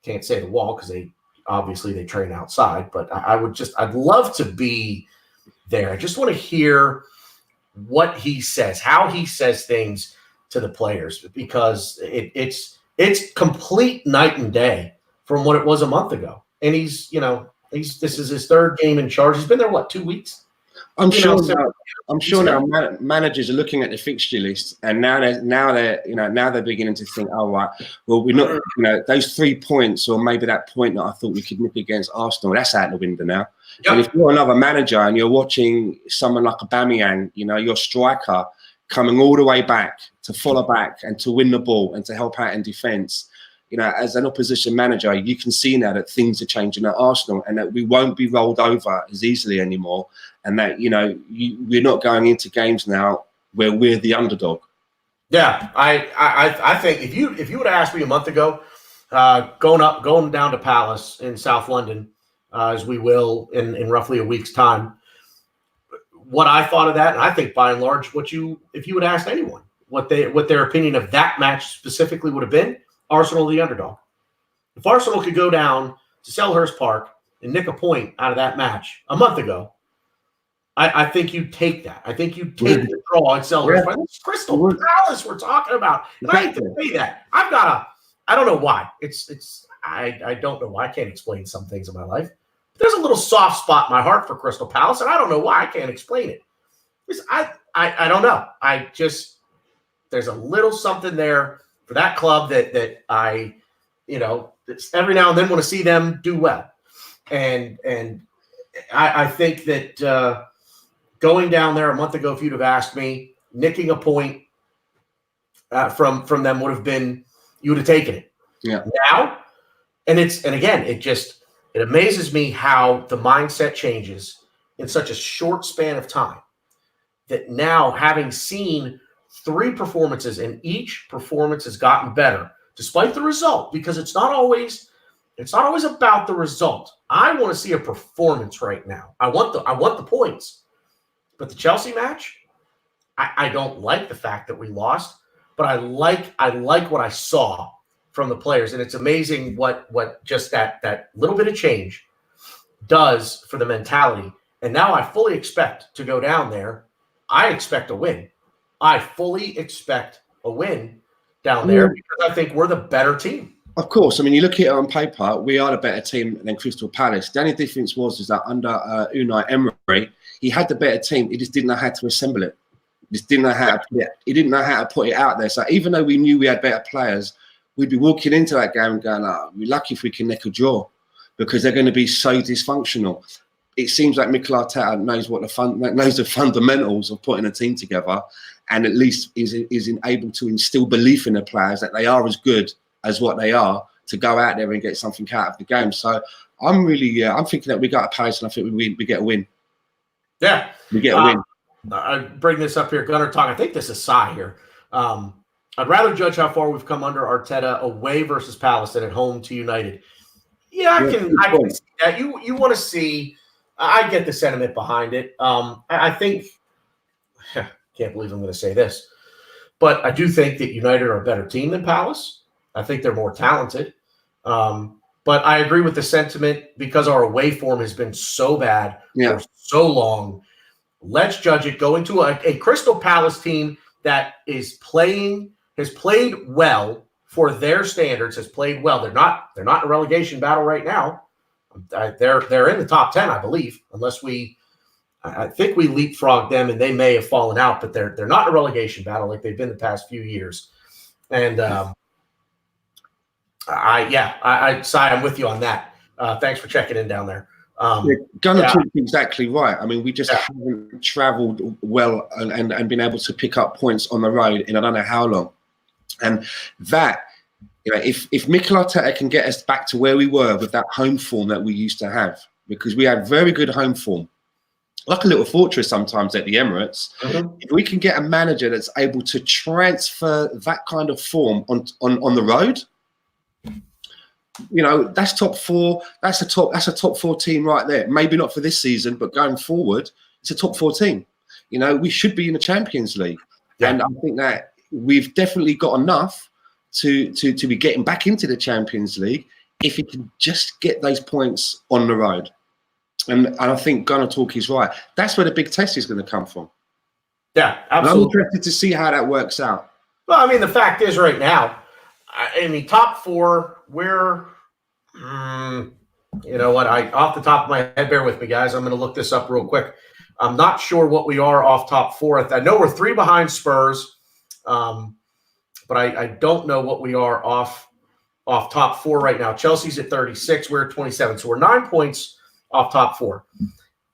can't say the wall because they train outside, but I'd love to be there. I just want to hear what he says, how he says things to the players, because it's complete night and day from what it was a month ago. And this is his third game in charge. He's been there, 2 weeks? I'm sure now managers are looking at the fixture list, and now they're beginning to think, oh right, well, we're not, those 3 points, or maybe that point that I thought we could nick against Arsenal, that's out the window now. Yep. And if you're another manager and you're watching someone like Aubameyang, your striker, coming all the way back to follow back and to win the ball and to help out in defence, as an opposition manager, you can see now that things are changing at Arsenal, and that we won't be rolled over as easily anymore, and that we're not going into games now where we're the underdog. Yeah, I think if you would have asked me a month ago, going down to Palace in South London, as we will in roughly a week's time, what I thought of that, and I think by and large, if you would ask anyone what their opinion of that match specifically would have been, Arsenal the underdog. If Arsenal could go down to Selhurst Park and nick a point out of that match a month ago, I think you'd take that. I think you'd take the draw at Selhurst Park. It's Crystal Palace we're talking about. And I hate to say that. I don't know why. I don't know why. I can't explain some things in my life. But there's a little soft spot in my heart for Crystal Palace, and I don't know why. I can't explain it. I don't know. There's a little something there for that club that I, every now and then want to see them do well. And I think that going down there a month ago, if you'd have asked me, nicking a point from them would have been, you would have taken it. Yeah. Now, it amazes me how the mindset changes in such a short span of time, that now, having seen 3 performances, and each performance has gotten better despite the result, because it's not always about the result. I want to see a performance right now. I want the points. But the Chelsea match, I don't like the fact that we lost, but I like what I saw from the players, and it's amazing what just that little bit of change does for the mentality. And now I fully expect to go down there. I expect a win. I fully expect a win down there, because I think we're the better team. Of course, I mean, you look at it on paper, we are the better team than Crystal Palace. The only difference was that under Unai Emery, he had the better team. He just didn't know how to assemble it. Just didn't know how to put it. He didn't know how to put it out there. So even though we knew we had better players, we'd be walking into that game and going, "Oh, we're lucky if we can nick a draw," because they're going to be so dysfunctional. It seems like Mikel Arteta knows knows the fundamentals of putting a team together, and at least is able to instill belief in the players that they are as good as what they are to go out there and get something out of the game. So I'm really, I'm thinking that we got a Palace, and I think we get a win. Yeah, we get a win. I bring this up here, Gunnar talk. I think this is Sai here. I'd rather judge how far we've come under Arteta away versus Palace than at home to United. Yeah, I can see that. You want to see. I get the sentiment behind it. I think. Can't believe I'm going to say this, but I do think that United are a better team than Palace. I think they're more talented. But I agree with the sentiment because our away form has been so bad for so long. Let's judge it. Go into a Crystal Palace team that has played well for their standards, has played well. They're not in a relegation battle right now. They're in the top 10, I believe, unless I think we leapfrogged them and they may have fallen out, but they're not in a relegation battle like they've been the past few years. And I'm with you on that. Thanks for checking in down there. Gunnar talked exactly right. I mean, we just haven't travelled well and been able to pick up points on the road in I don't know how long. And that, if Mikel Arteta can get us back to where we were with that home form that we used to have, because we had very good home form, like a little fortress sometimes at the Emirates. If we can get a manager that's able to transfer that kind of form on the road, that's top four. That's a top four team right there. Maybe not for this season, but going forward, it's a top 4 team. We should be in the Champions League, and I think that we've definitely got enough to be getting back into the Champions League if we can just get those points on the road. And I think Gunnar talk is right. That's where the big test is going to come from. Yeah, absolutely. And I'm interested to see how that works out. Well, I mean, the fact is right now, in the top 4, we're, you know what? Off the top of my head, bear with me, guys. I'm going to look this up real quick. I'm not sure what we are off top 4. I know we're 3 behind Spurs, but I don't know what we are off top 4 right now. Chelsea's at 36. We're at 27. So we're 9 points off top 4.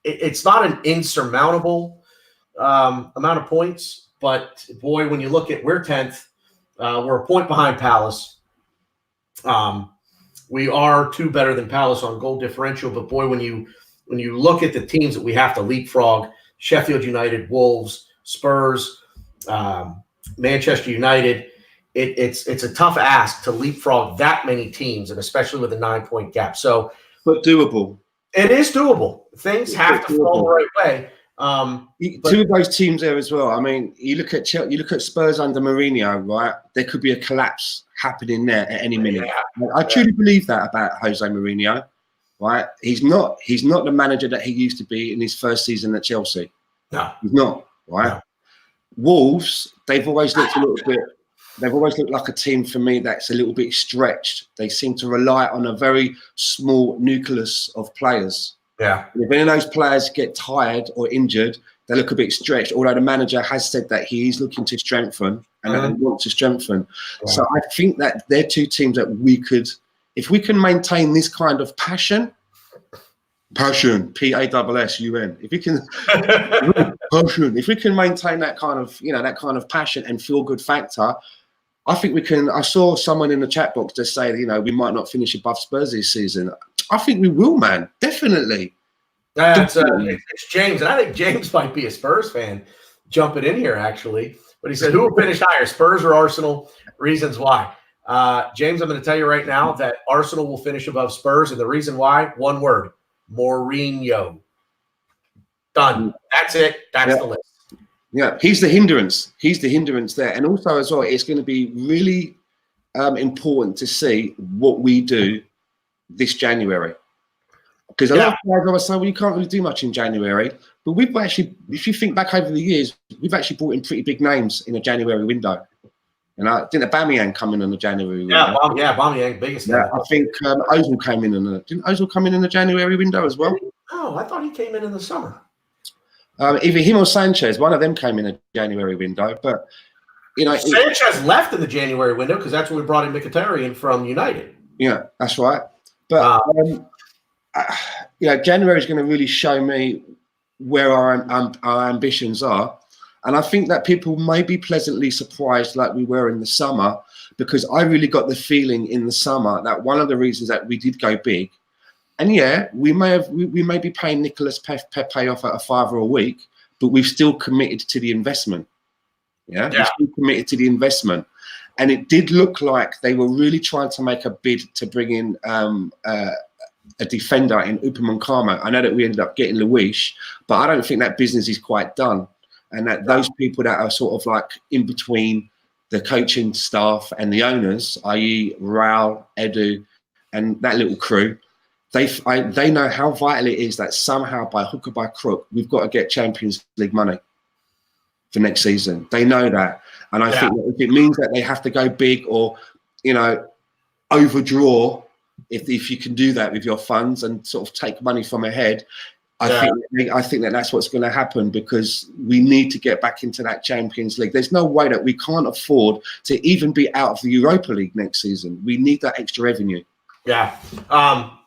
It's not an insurmountable amount of points, but boy, when you look at we're 10th, we're a point behind Palace. We are 2 better than Palace on goal differential, but boy, when you look at the teams that we have to leapfrog, Sheffield United, Wolves, Spurs, Manchester United, it's a tough ask to leapfrog that many teams, and especially with a 9-point gap. So, but doable. It is doable. Things have to fall the right way. 2 of those teams there as well. I mean, you look at Spurs under Mourinho, right? There could be a collapse happening there at any minute. I truly believe that about Jose Mourinho, right? He's not the manager that he used to be in his first season at Chelsea. No, he's not. Right? No. Wolves, they've always looked a little bit. They've always looked like a team for me that's a little bit stretched. They seem to rely on a very small nucleus of players. Yeah. And if any of those players get tired or injured, they look a bit stretched. Although the manager has said that he is looking to strengthen and wants to strengthen. Yeah. So I think that they're 2 teams that we could, if we can maintain this kind of passion, Passion, P-A-S-S-U-N. If we can, passion. If we can maintain that kind of passion and feel good factor, I think we can. I saw someone in the chat box just say, we might not finish above Spurs this season. I think we will, man. Definitely. It's James, and I think James might be a Spurs fan jumping in here actually. But he said, "Who will finish higher, Spurs or Arsenal? Reasons why." James, I'm going to tell you right now that Arsenal will finish above Spurs, and the reason why, one word. Mourinho. Done. That's it. That's the list. Yeah, he's the hindrance. He's the hindrance there. And also as well, it's going to be really important to see what we do this January. Because a lot of players always say, well, you can't really do much in January. But we've actually, if you think back over the years, we've actually brought in pretty big names in a January window. And I didn't Aubameyang come in on the January window. Yeah, Aubameyang, biggest. Yeah, I think Ozil came in didn't Ozil come in the January window as well? Oh, I thought he came in the summer. Either him or Sanchez, one of them came in a January window. But Sanchez left in the January window because that's when we brought in Mkhitaryan from United. Yeah, that's right. But January is going to really show me where our ambitions are. And I think that people may be pleasantly surprised like we were in the summer, because I really got the feeling in the summer that one of the reasons that we did go big, and we may be paying Nicolas Pepe off at $5 a week, but we've still committed to the investment. Yeah, we've still committed to the investment. And it did look like they were really trying to make a bid to bring in a defender in Upamecano. I know that we ended up getting Luis, but I don't think that business is quite done. And that those people that are sort of like in between the coaching staff and the owners, i.e. Raul, Edu, and that little crew, they know how vital it is that somehow by hook or by crook, we've got to get Champions League money for next season. They know that. And I think that if it means that they have to go big or, overdraw, if you can do that with your funds and sort of take money from ahead, I think that that's what's going to happen, because we need to get back into that Champions League. There's no way that we can't afford to even be out of the Europa League next season. We need that extra revenue. Yeah.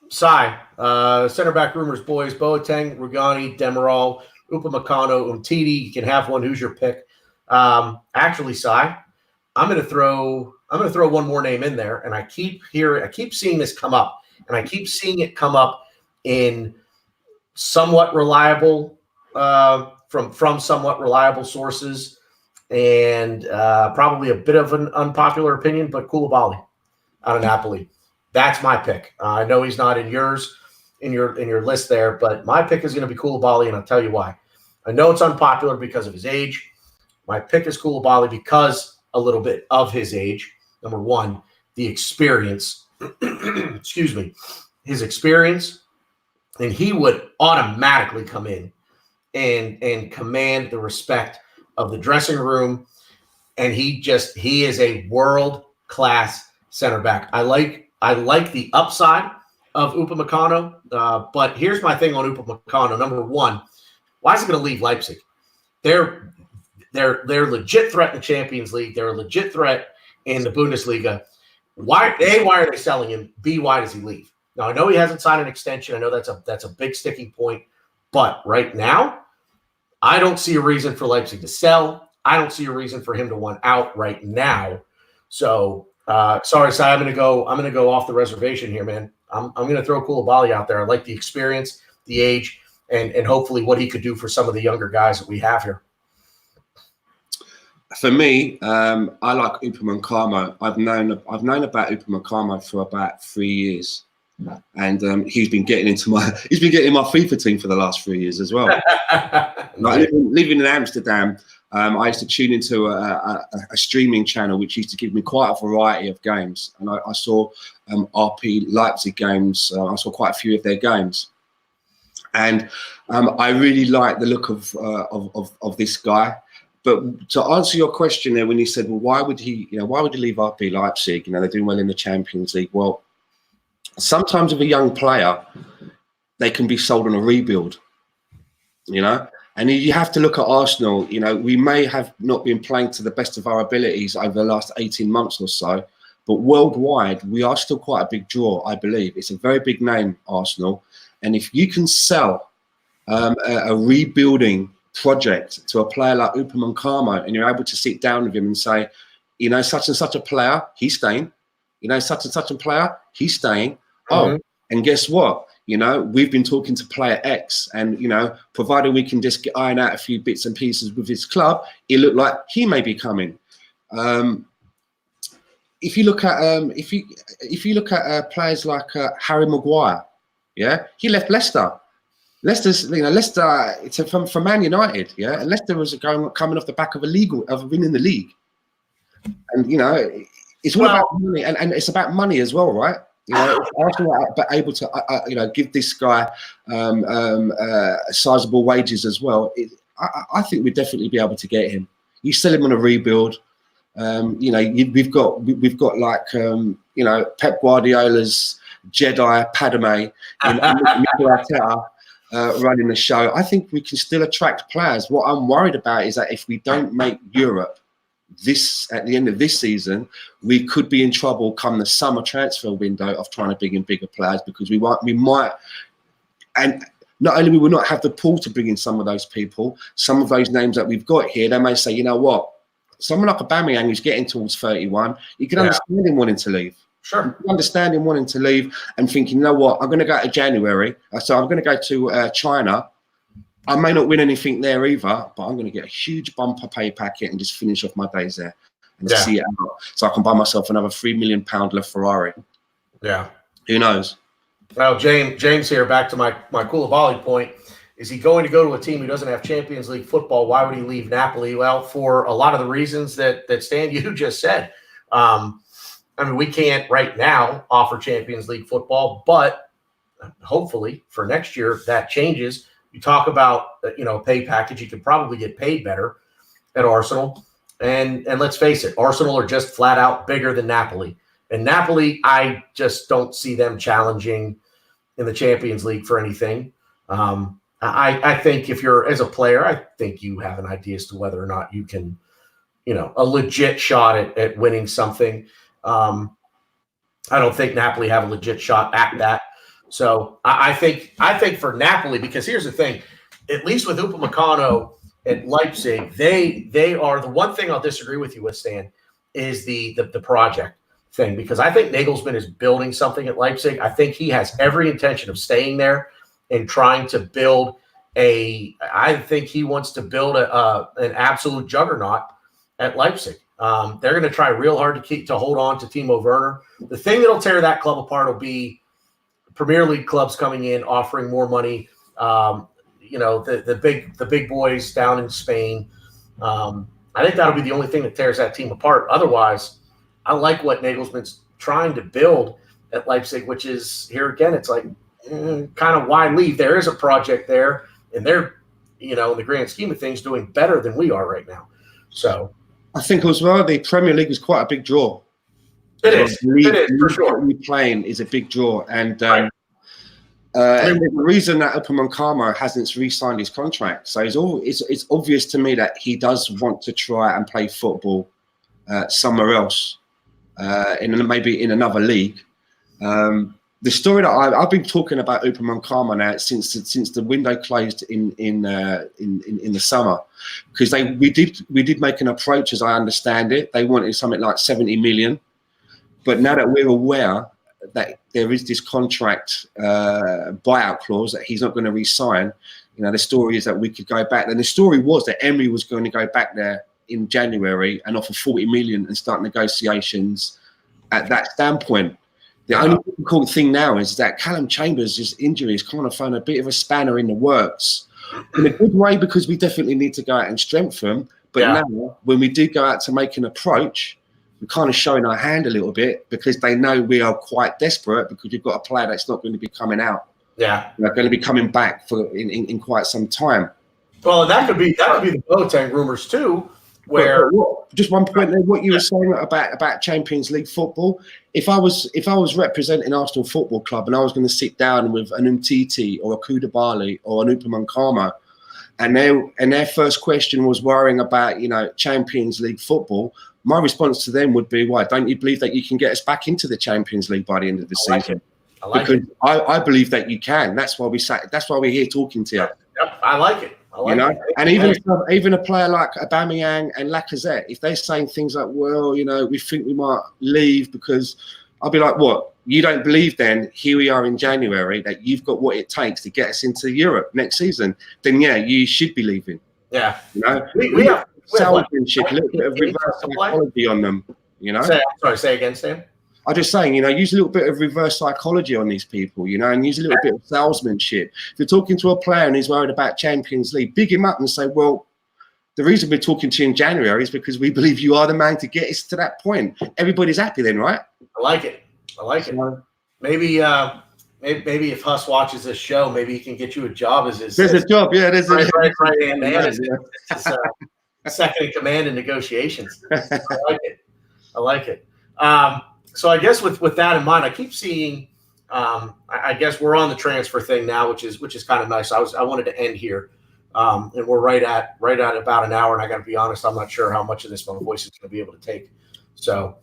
Center back rumors, boys. Boateng, Rugani, Demiral, Upamecano, Umtiti. You can have one. Who's your pick? Actually, Sai, I'm going to throw one more name in there, and I keep seeing this come up, and I keep seeing it come up in somewhat reliable from somewhat reliable sources, and probably a bit of an unpopular opinion, but Koulibaly out of Napoli. That's my pick. I know he's not in your list there, but my pick is going to be Koulibaly, and I'll tell you why. I know it's unpopular because of his age. My pick is Koulibaly because a little bit of his age. Number one, the experience. Excuse me. His experience. And he would automatically come in and command the respect of the dressing room. And he is a world-class center back. I like the upside of Upamecano, but here's my thing on Upamecano. Number one, why is he going to leave Leipzig? They're legit threat in the Champions League. They're a legit threat in the Bundesliga. Why are they selling him? B, why does he leave? Now, I know he hasn't signed an extension. I know that's a big sticking point. But right now, I don't see a reason for Leipzig to sell. I don't see a reason for him to want out right now. So, sorry, Sai, I'm gonna go off the reservation here, man. I'm gonna throw Koulibaly out there. I like the experience, the age, and hopefully what he could do for some of the younger guys that we have here. For me, I like Upamecano. I've known about Upamecano for about 3 years. And he's been getting in my FIFA team for the last 3 years as well. Like living in Amsterdam, I used to tune into a streaming channel which used to give me quite a variety of games, and I saw RP Leipzig games. I saw quite a few of their games, and I really like the look of this guy. But to answer your question there, when you said, well, why would he leave RP Leipzig? They're doing well in the Champions League. Well, sometimes with a young player, they can be sold on a rebuild, and you have to look at Arsenal. We may have not been playing to the best of our abilities over the last 18 months or so, but worldwide, we are still quite a big draw, I believe. It's a very big name, Arsenal. And if you can sell a rebuilding project to a player like Upamecano, and you're able to sit down with him and say, such and such a player, he's staying. Such and such a player, he's staying. Oh, and guess what? We've been talking to player X, and provided we can just iron out a few bits and pieces with his club, it looked like he may be coming. If you look at players like Harry Maguire, he left Leicester. Leicester from Man United, and Leicester was coming off the back of winning the league, and it's all about money, and it's about money as well, right? Arsenal are able to, give this guy sizable wages as well. I think we'd definitely be able to get him. You sell him on a rebuild, We've got like Pep Guardiola's Jedi Padme and Mikel Arteta running the show. I think we can still attract players. What I'm worried about is that if we don't make Europe at the end of this season, we could be in trouble come the summer transfer window of trying to bring in bigger players, because we might, and not only we will not have the pool to bring in some of those people, some of those names that we've got here, they may say, you know what, someone like Aubameyang who's getting towards 31, you can understand him wanting to leave. Sure. You can understand him wanting to leave and thinking, you know what, I'm going to go to January, so I'm going to go to China. I may not win anything there either, but I'm going to get a huge bumper pay packet and just finish off my days there and see it out, so I can buy myself another £3 million Ferrari. Yeah. Who knows? Well, James here, back to my Koulibaly point. Is he going to go to a team who doesn't have Champions League football? Why would he leave Napoli? Well, for a lot of the reasons that Stan, you just said. We can't right now offer Champions League football, but hopefully for next year that changes. You talk about a pay package. You could probably get paid better at Arsenal, and let's face it, Arsenal are just flat out bigger than Napoli. And Napoli, I just don't see them challenging in the Champions League for anything. I think if you're, as a player, I think you have an idea as to whether or not you can, a legit shot at winning something. I don't think Napoli have a legit shot at that. So I think for Napoli, because here's the thing, at least with Upamecano at Leipzig, they are the one thing I'll disagree with you with, Stan, is the project thing, because I think Nagelsmann is building something at Leipzig. I think he has every intention of staying there and trying to build I think he wants to build an absolute juggernaut at Leipzig. They're going to try real hard to hold on to Timo Werner. The thing that'll tear that club apart will be Premier League clubs coming in, offering more money. The big boys down in Spain. I think that'll be the only thing that tears that team apart. Otherwise, I like what Nagelsmann's trying to build at Leipzig, which is, here again, it's like kind of why leave? There is a project there, and they're, in the grand scheme of things, doing better than we are right now. So I think as well, the Premier League is quite a big draw. It is for sure. We're playing is a big draw, and there's a reason that Upamecano hasn't re-signed his contract. So it's obvious to me that he does want to try and play football somewhere else, maybe in another league. The story that I've been talking about Upamecano now since the window closed in the summer, because we did make an approach, as I understand it. They wanted something like 70 million. But now that we're aware that there is this contract buyout clause that he's not going to re-sign, the story is that we could go back. And the story was that Emery was going to go back there in January and offer 40 million and start negotiations at that standpoint. The only difficult thing now is that Callum Chambers' injury is kind of thrown a bit of a spanner in the works, in a good way, because we definitely need to go out and strengthen. But now, when we do go out to make an approach, we're kind of showing our hand a little bit, because they know we are quite desperate, because we've got a player that's not going to be coming out. Yeah, they're going to be coming back in quite some time. Well, that could be the Boateng rumors too. Where just one point there, what you were saying about Champions League football. If I was representing Arsenal Football Club and I was going to sit down with an Umtiti or a Koulibaly or an Upamecano, and their first question was worrying about Champions League football, my response to them would be, why don't you believe that you can get us back into the Champions League by the end of the season? Because I believe that you can. That's why we're here talking to you. Yep, I like it. And even a player like Aubameyang and Lacazette, if they're saying things like, well, we think we might leave, because I'll be like, what? You don't believe then, here we are in January, that you've got what it takes to get us into Europe next season, then you should be leaving. Yeah. We have salesmanship, a little bit of reverse psychology on them, Say again, Stan. I'm just saying, use a little bit of reverse psychology on these people, and use a little bit of salesmanship. If you're talking to a player and he's worried about Champions League, big him up and say, well, the reason we're talking to you in January is because we believe you are the man to get us to that point. Everybody's happy then, right? I like it. Maybe if Huss watches this show, maybe he can get you a job as his. There's a job, yeah. There's right hand man. second in command in negotiations. I like it. I like it. So I guess with that in mind, I keep seeing. I guess we're on the transfer thing now, which is kind of nice. I wanted to end here, and we're right at about an hour. And I got to be honest, I'm not sure how much of this my voice is going to be able to take. So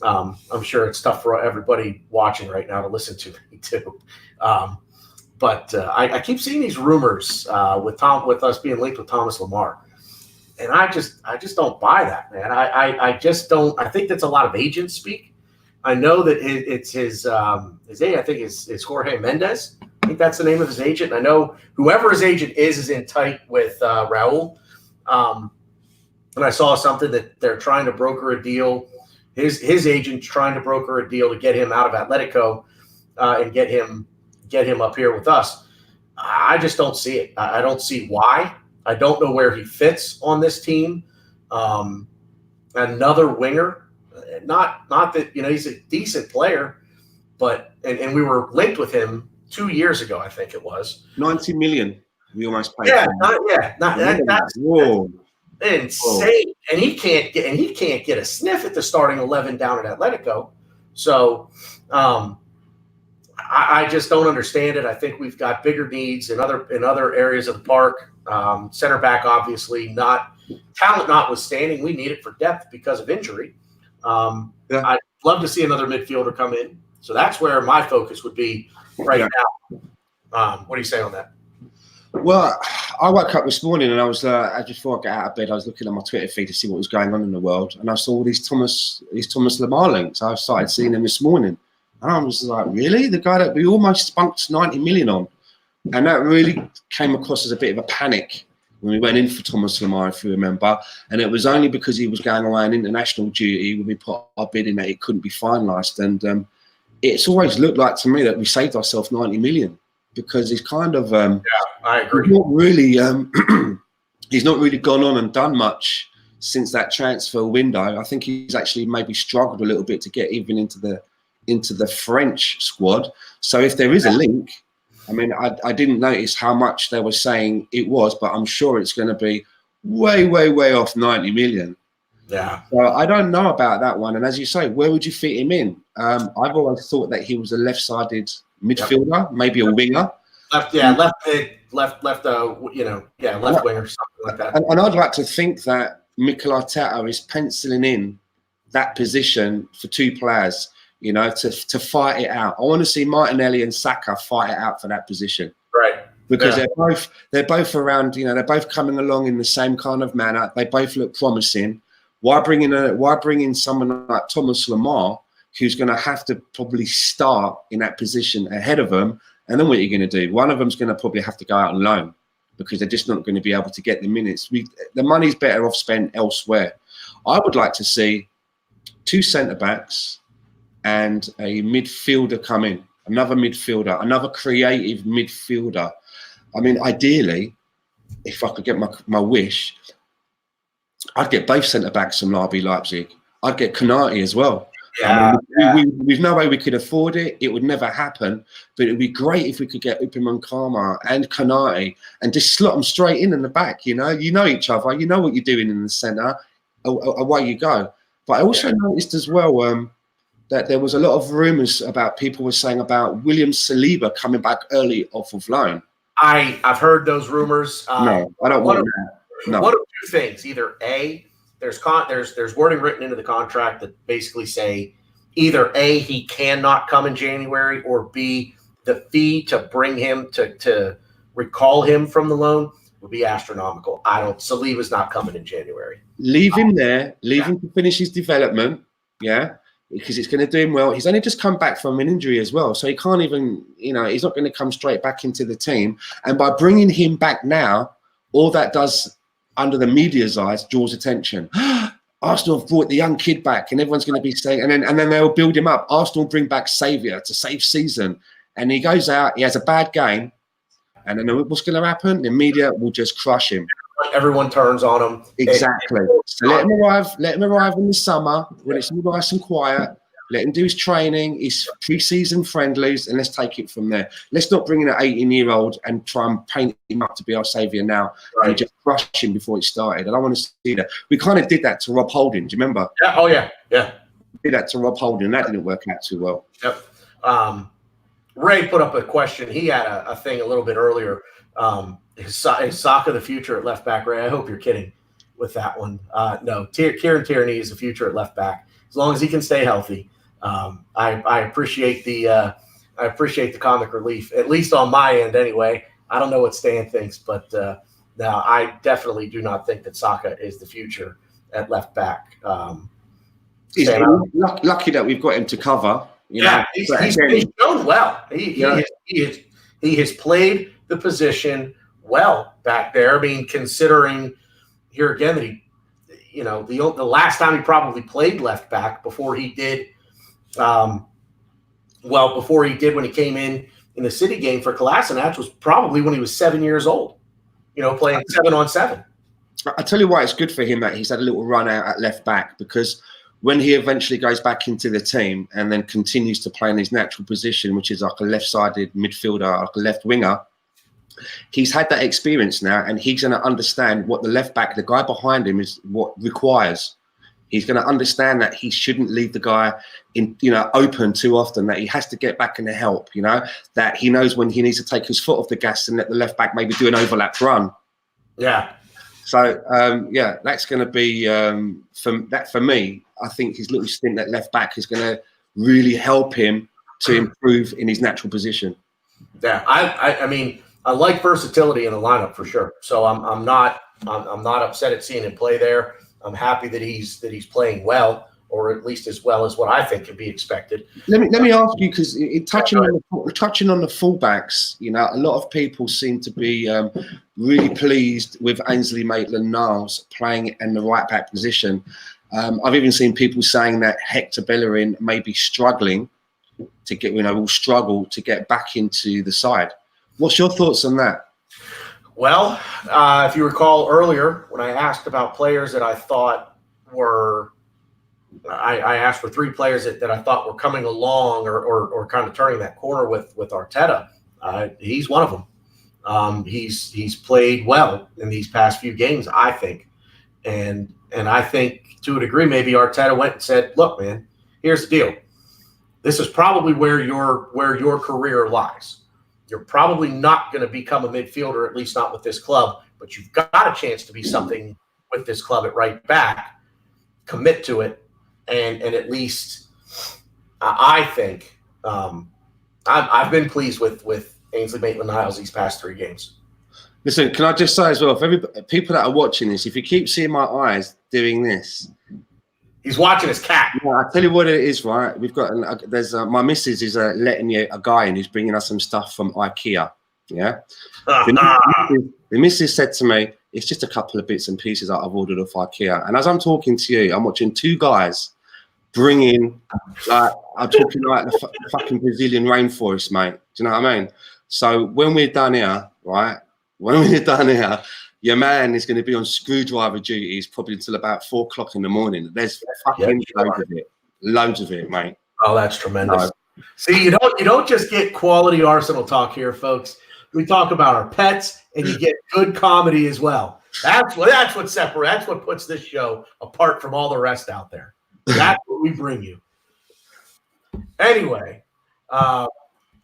I'm sure it's tough for everybody watching right now to listen to me too. But I keep seeing these rumors with us being linked with Thomas Lamar. And I just don't buy that, man. I just don't. I think that's a lot of agent speak. I know that it's his agent. I think is Jorge Mendez. I think that's the name of his agent. I know whoever his agent is in tight with Raul. And I saw something that they're trying to broker a deal. His agent's trying to broker a deal to get him out of Atletico and get him up here with us. I just don't see it. I don't see why. I don't know where he fits on this team. Another winger, not that he's a decent player, but and we were linked with him 2 years ago, I think it was 90 million. We almost paid. That's insane. And he can't get a sniff at the starting 11 down at Atletico. So I just don't understand it. I think we've got bigger needs in other areas of the park. Center back, obviously, not talent notwithstanding, we need it for depth because of injury. I'd love to see another midfielder come in. So that's where my focus would be right now. What do you say on that? Well, I woke up this morning and I was just before I got out of bed, I was looking at my Twitter feed to see what was going on in the world, and I saw all these Thomas Lamar links. I started seeing them this morning, and I was like, really? The guy that we almost spunked 90 million on. And that really came across as a bit of a panic when we went in for Thomas Lamar, if you remember. And it was only because he was going away on international duty when we put our bid in that it couldn't be finalised. And it's always looked like to me that we saved ourselves 90 million because he's kind of I agree. He's not really gone on and done much since that transfer window. I think he's actually maybe struggled a little bit to get even into the French squad. So if there is a link, I mean, I didn't notice how much they were saying it was, but I'm sure it's going to be way, way, way off 90 million. Yeah. So I don't know about that one. And as you say, where would you fit him in? I've always thought that he was a left-sided midfielder, maybe a winger. Left winger, something like that. And I'd like to think that Mikel Arteta is penciling in that position for two players, to fight it out. I want to see Martinelli and Saka fight it out for that position. Right. Because they're both around, they're both coming along in the same kind of manner. They both look promising. Why bring in someone like Thomas Lamar, who's going to have to probably start in that position ahead of them? And then what are you going to do? One of them's going to probably have to go out on loan because they're just not going to be able to get the minutes. The money's better off spent elsewhere. I would like to see two centre-backs and a midfielder come in, another midfielder, another creative midfielder. I mean, ideally, if I could get my wish, I'd get both centre-backs from RB Leipzig. I'd get Konate as well. Yeah, We've no way we could afford it. It would never happen. But it would be great if we could get Upamecano and Konate and just slot them straight in the back. You know each other. You know what you're doing in the centre. Away you go. But I also noticed as well that there was a lot of rumours about people were saying about William Saliba coming back early off of loan. I've heard those rumours. No, I don't want that. No. One of two things: either A, there's wording written into the contract that basically say either A, he cannot come in January, or B, the fee to bring him to recall him from the loan would be astronomical. Saliba's not coming in January. Leave him there. Leave him to finish his development. Yeah. Because it's going to do him well. He's only just come back from an injury as well. So he can't even, he's not going to come straight back into the team. And by bringing him back now, all that does, under the media's eyes, draws attention. Arsenal have brought the young kid back, and everyone's going to be saying, and then they'll build him up. Arsenal bring back Saviour to save season. And he goes out, he has a bad game. And then what's going to happen? The media will just crush him. Everyone turns on him. Exactly. So let him arrive in the summer when it's nice and quiet, Let him do his training, his pre-season friendlies, and let's take it from there. Let's not bring in an 18-year-old and try and paint him up to be our saviour now and just crush him before it started. I don't want to see that. We kind of did that to Rob Holding. Do you remember? Yeah. Oh, yeah. Yeah. We did that to Rob Holding. That didn't work out too well. Yep. Ray put up a question. He had a thing a little bit earlier. His Saka the future at left back. Ray, I hope you're kidding with that one. No, Kieran Tierney is the future at left back as long as he can stay healthy. I appreciate the comic relief, at least on my end anyway. I don't know what Stan thinks, but no, I definitely do not think that Saka is the future at left back. He's lucky that we've got him to cover. You know, he's shown well. He has played the position well back there. I mean, considering here again that he, you know, the last time he probably played left back before he did, before he did when he came in the City game for Kolasinac was probably when he was 7 years old. You know, playing 7-on-7. I tell you why it's good for him that he's had a little run out at left back, because when he eventually goes back into the team and then continues to play in his natural position, which is like a left-sided midfielder, like a left winger, he's had that experience now, and he's going to understand what the left back, the guy behind him, is what requires. He's going to understand that he shouldn't leave the guy in, you know, open too often, that he has to get back and help, you know, that he knows when he needs to take his foot off the gas and let the left back maybe do an overlap run. Yeah. So, that's going to be, for me, I think his little stint at left back is going to really help him to improve in his natural position. Yeah, I mean, I like versatility in the lineup for sure. So I'm not upset at seeing him play there. I'm happy that he's playing well, or at least as well as what I think can be expected. Let me ask you, because touching on the fullbacks, you know, a lot of people seem to be really pleased with Ainsley Maitland-Niles playing in the right back position. I've even seen people saying that Hector Bellerin may be struggling to get, you know, will struggle to get back into the side. What's your thoughts on that? Well, if you recall earlier when I asked about players that I thought were, I asked for 3 players that I thought were coming along or kind of turning that corner with Arteta. He's one of them. He's played well in these past few games, I think, and I think to a degree maybe Arteta went and said, "Look, man, here's the deal. This is probably where your career lies. You're probably not going to become a midfielder, at least not with this club, but you've got a chance to be something with this club at right back. Commit to it, and at least I think I've been pleased with Ainsley Maitland-Niles these past 3 games." Listen, can I just say as well, for people that are watching this, if you keep seeing my eyes doing this, he's watching his cat. Yeah, I'll tell you what it is, right? We've got my missus is letting a guy in who's bringing us some stuff from IKEA. Yeah, the missus said to me, "It's just a couple of bits and pieces that I've ordered off IKEA." And as I'm talking to you, I'm watching 2 guys bring in, like, I'm talking like the fucking Brazilian rainforest, mate. Do you know what I mean? So when we're done here, right? When we're done here, your man is going to be on screwdriver duties probably until about 4 o'clock in the morning. There's fucking loads of it, mate. Oh, that's tremendous. No. See, you don't just get quality Arsenal talk here, folks. We talk about our pets, and you get good comedy as well. That's what separates. That's what puts this show apart from all the rest out there. That's what we bring you. Anyway,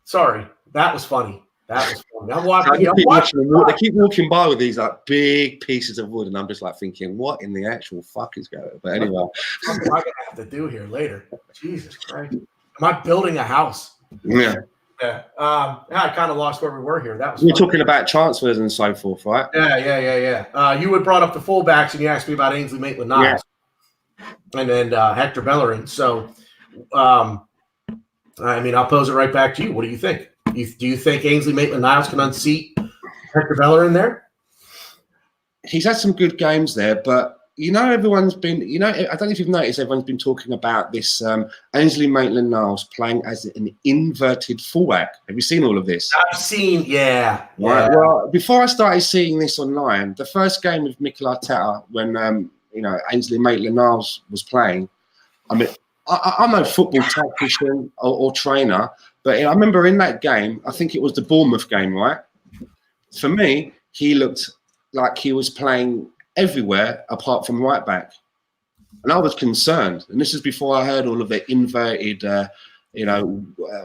sorry, that was funny. That was funny. I'm watching. They keep walking by with these like big pieces of wood, and I'm just like thinking, what in the actual fuck is going on? But anyway, what am I gonna have to do here later? Jesus Christ! Am I building a house? Yeah. Yeah. I kind of lost where we were here. That was. We're talking about transfers and so forth, right? Yeah. You had brought up the fullbacks, and you asked me about Ainsley Maitland-Niles, and then Hector Bellerin. So, I mean, I'll pose it right back to you. What do you think? Do you think Ainsley Maitland-Niles can unseat Hector Bellerin there? He's had some good games there, but you know, everyone's been, you know, I don't know if you've noticed, everyone's been talking about this Ainsley Maitland-Niles playing as an inverted fullback. Have you seen all of this? I've seen, yeah. Right. Well, before I started seeing this online, the first game with Mikel Arteta, when you know, Ainsley Maitland-Niles was playing, I mean, I'm no football tactician or trainer, but I remember in that game, I think it was the Bournemouth game, right? For me, he looked like he was playing everywhere apart from right back. And I was concerned. And this is before I heard all of the inverted,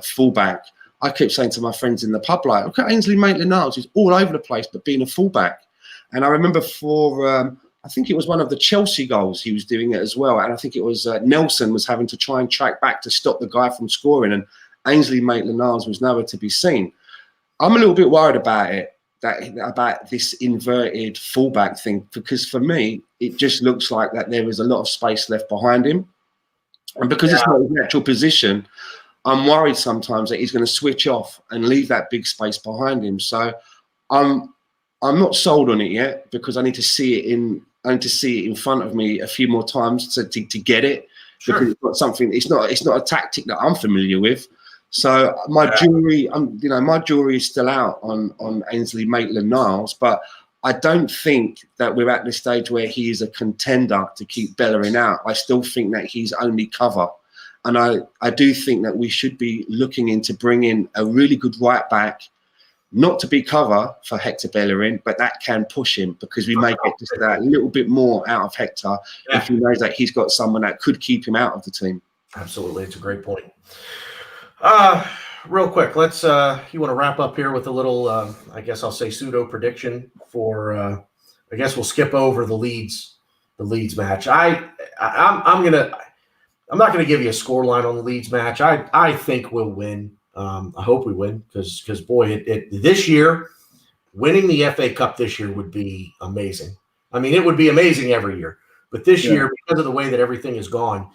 fullback. I kept saying to my friends in the pub, like, look at Ainsley Maitland-Niles. He's all over the place, but being a fullback. And I remember I think it was one of the Chelsea goals, he was doing it as well. And I think it was Nelson was having to try and track back to stop the guy from scoring. And Ainsley Maitland-Niles was nowhere to be seen. I'm a little bit worried about it, about this inverted fullback thing, because for me, it just looks like that there is a lot of space left behind him. And because it's not his natural position, I'm worried sometimes that he's going to switch off and leave that big space behind him. So I'm not sold on it yet, because I need to see it in front of me a few more times to get it. Sure. Because it's not something. It's not a tactic that I'm familiar with. So my jury is still out on Ainsley Maitland-Niles, but I don't think that we're at the stage where he is a contender to keep Bellerin out. I still think that he's only cover. And I do think that we should be looking into bringing a really good right back, not to be cover for Hector Bellerin, but that can push him, because we may get just that little bit more out of Hector if he knows that he's got someone that could keep him out of the team. Absolutely. It's a great point. Real quick, let's you want to wrap up here with a little I guess I'll say pseudo prediction for I guess we'll skip over the Leeds match. I'm not gonna give you a score line on the Leeds match. I think we'll win. I hope we win, because boy, this year, winning the FA Cup this year would be amazing. I mean, it would be amazing every year, but this year, because of the way that everything is gone,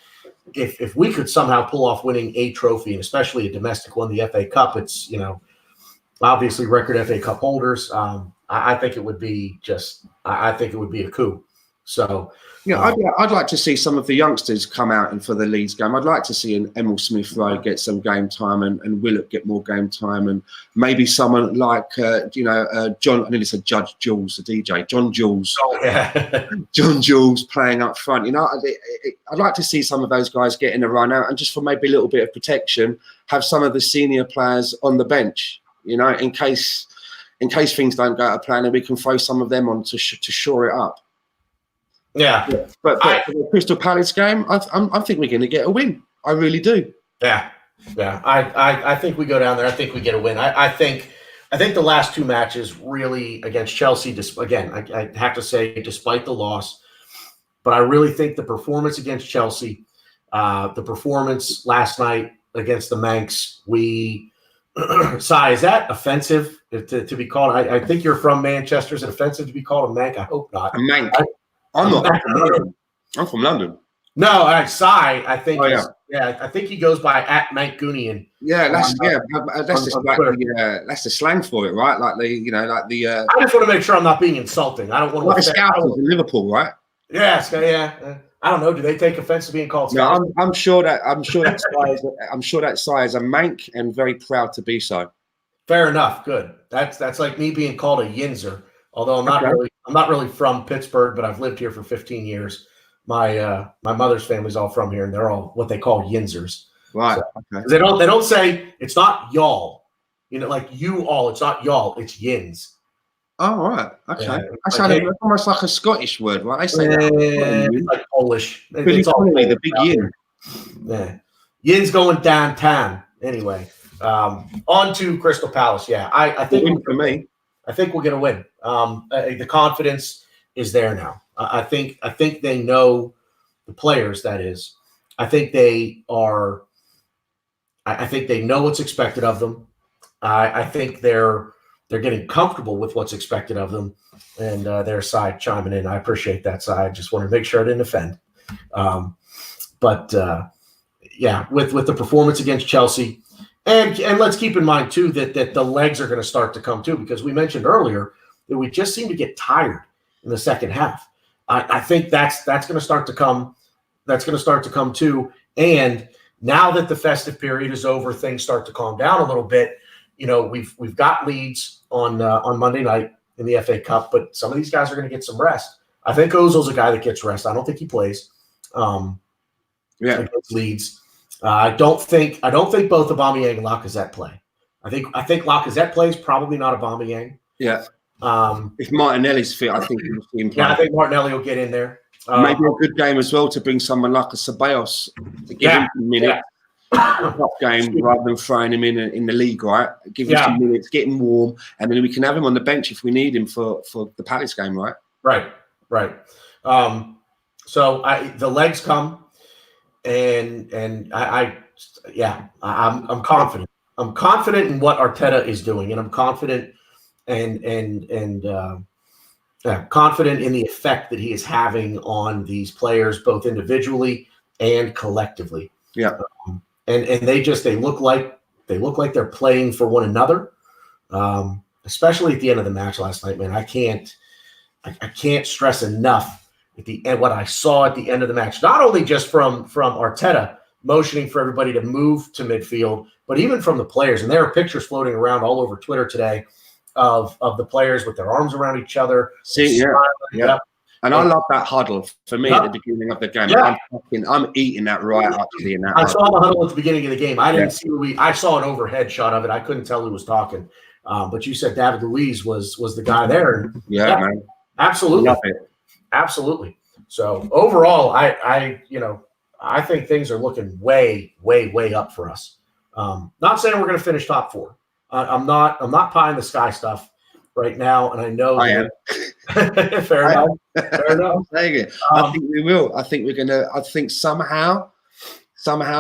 if we could somehow pull off winning a trophy, and especially a domestic one, the FA Cup, it's, obviously record FA Cup holders. I think it would be I think it would be a coup. So I'd like to see some of the youngsters come out and for the Leeds game. I'd like to see an Emil Smith-Rowe get some game time and Willock get more game time, and maybe someone like John. I nearly said Judge Jules, the DJ, John Jules. Oh, yeah. John Jules playing up front. I'd like to see some of those guys getting a run out, and just for maybe a little bit of protection, have some of the senior players on the bench. In case things don't go to plan, and we can throw some of them on to shore it up. Yeah, but for the Crystal Palace game, I think we're going to get a win. I really do. Yeah. I think we go down there. I think we get a win. I think the last two matches really against Chelsea. Again, I have to say, despite the loss, but I really think the performance against Chelsea, the performance last night against the Manx, Sai, is that offensive to be called? I think you're from Manchester. Is it offensive to be called a Manc? I hope not. A Manc. I'm not. I'm from London. No, Sai, I think. Oh, I think he goes by @Mancunian. Yeah, that's the slang for it, right? Like the. I just want to make sure I'm not being insulting. I don't want to. Like Scousers in Liverpool, right? Yeah. I don't know. Do they take offense to being called Scousers? No, I'm sure that Sai is a Manc and very proud to be so. Fair enough. Good. That's like me being called a Yinzer. Although I'm not really from Pittsburgh, but I've lived here for 15 years. My mother's family's all from here, and they're all what they call Yinzers. Right. So, okay. They don't say, it's not y'all. Like you all. It's not y'all. It's Yins. Oh, right. Okay. That's almost like a Scottish word, right? They say that. It's like Polish. It's all the big yin. Yeah. Yin's going downtown. Anyway, on to Crystal Palace. Yeah, I think for me. I think we're going to win. The confidence is there now. I think they know, the players, that is. I think they are. I think they know what's expected of them. I think they're getting comfortable with what's expected of them, and their side chiming in. I appreciate that side. Just want to make sure I didn't offend. But with the performance against Chelsea. And let's keep in mind, too, that the legs are going to start to come, too, because we mentioned earlier that we just seem to get tired in the second half. I think that's going to start to come. That's going to start to come, too. And now that the festive period is over, things start to calm down a little bit. We've got Leeds on Monday night in the FA Cup, but some of these guys are going to get some rest. I think Ozil's a guy that gets rest. I don't think he plays. against Leeds. I don't think both Aubameyang and Lacazette play. I think Lacazette plays, probably not Aubameyang. Yeah. If Martinelli's fit, I think we'll see him play. Yeah, I think Martinelli will get in there. Maybe a good game as well to bring someone like a Ceballos to give him some minutes. Top game rather than throwing him in the league, right? Give him some minutes, get him warm, and then we can have him on the bench if we need him for the Palace game, right? Right. So the legs come, and I'm confident. I'm confident in what Arteta is doing, and I'm confident confident in the effect that he is having on these players, both individually and collectively. Yeah. And they look like they're playing for one another. Especially at the end of the match last night, man. I can't stress enough at the end what I saw at the end of the match. Not only just from Arteta motioning for everybody to move to midfield, but even from the players. And there are pictures floating around all over Twitter today of the players with their arms around each other. Yeah. And I love that huddle for me at the beginning of the game. Yeah. I'm eating that right up to the end. I saw the huddle at the beginning of the game. I didn't see I saw an overhead shot of it. I couldn't tell who was talking. But you said David Luiz was the guy there. Yeah, man. Absolutely. Love it. Absolutely. So overall, I think things are looking way, way, way up for us. Not saying we're going to finish top 4. I'm not pie in the sky stuff right now, and I know I am. Fair enough. I think we will. I think somehow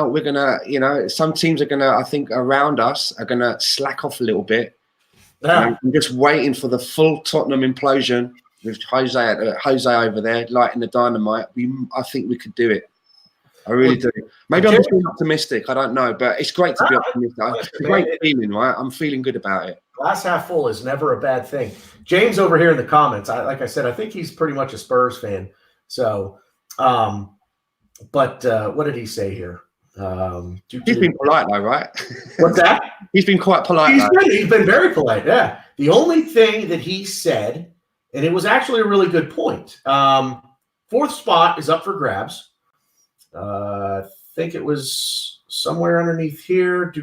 we're gonna, some teams are gonna, I think around us are gonna slack off a little bit. Yeah. I'm just waiting for the full Tottenham implosion with Jose over there lighting the dynamite. I think we could do it. I really do. Maybe I'm just being optimistic. I don't know, but it's great to be optimistic. It's a great feeling, right? I'm feeling good about it. Glass half full is never a bad thing. James over here in the comments, like I said, I think he's pretty much a Spurs fan. So, but what did he say here? He's been polite though, right? What's that? He's been quite polite. He's been very polite, yeah. The only thing that he said, and it was actually a really good point, 4th spot is up for grabs. I think it was somewhere underneath here.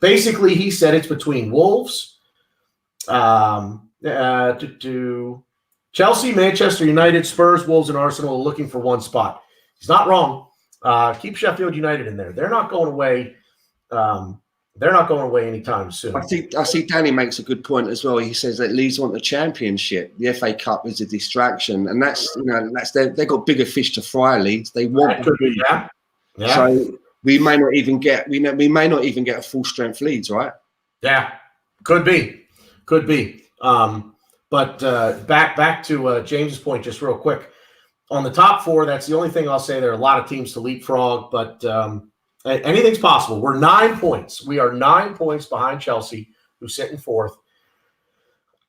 Basically, he said it's between Wolves, Chelsea, Manchester United, Spurs, Wolves, and Arsenal are looking for one spot. He's not wrong. Keep Sheffield United in there. They're not going away. They're not going away anytime soon. I see Danny makes a good point as well. He says that Leeds want the championship. The FA Cup is a distraction, and that's they've got bigger fish to fry. Leeds. They want. Yeah. So we may not even get a full strength Leeds, right? Yeah, could be. But back to James's point, just real quick. On the top 4, that's the only thing I'll say. There are a lot of teams to leapfrog, but anything's possible. We're 9 points. We are 9 points behind Chelsea, who's sitting 4th.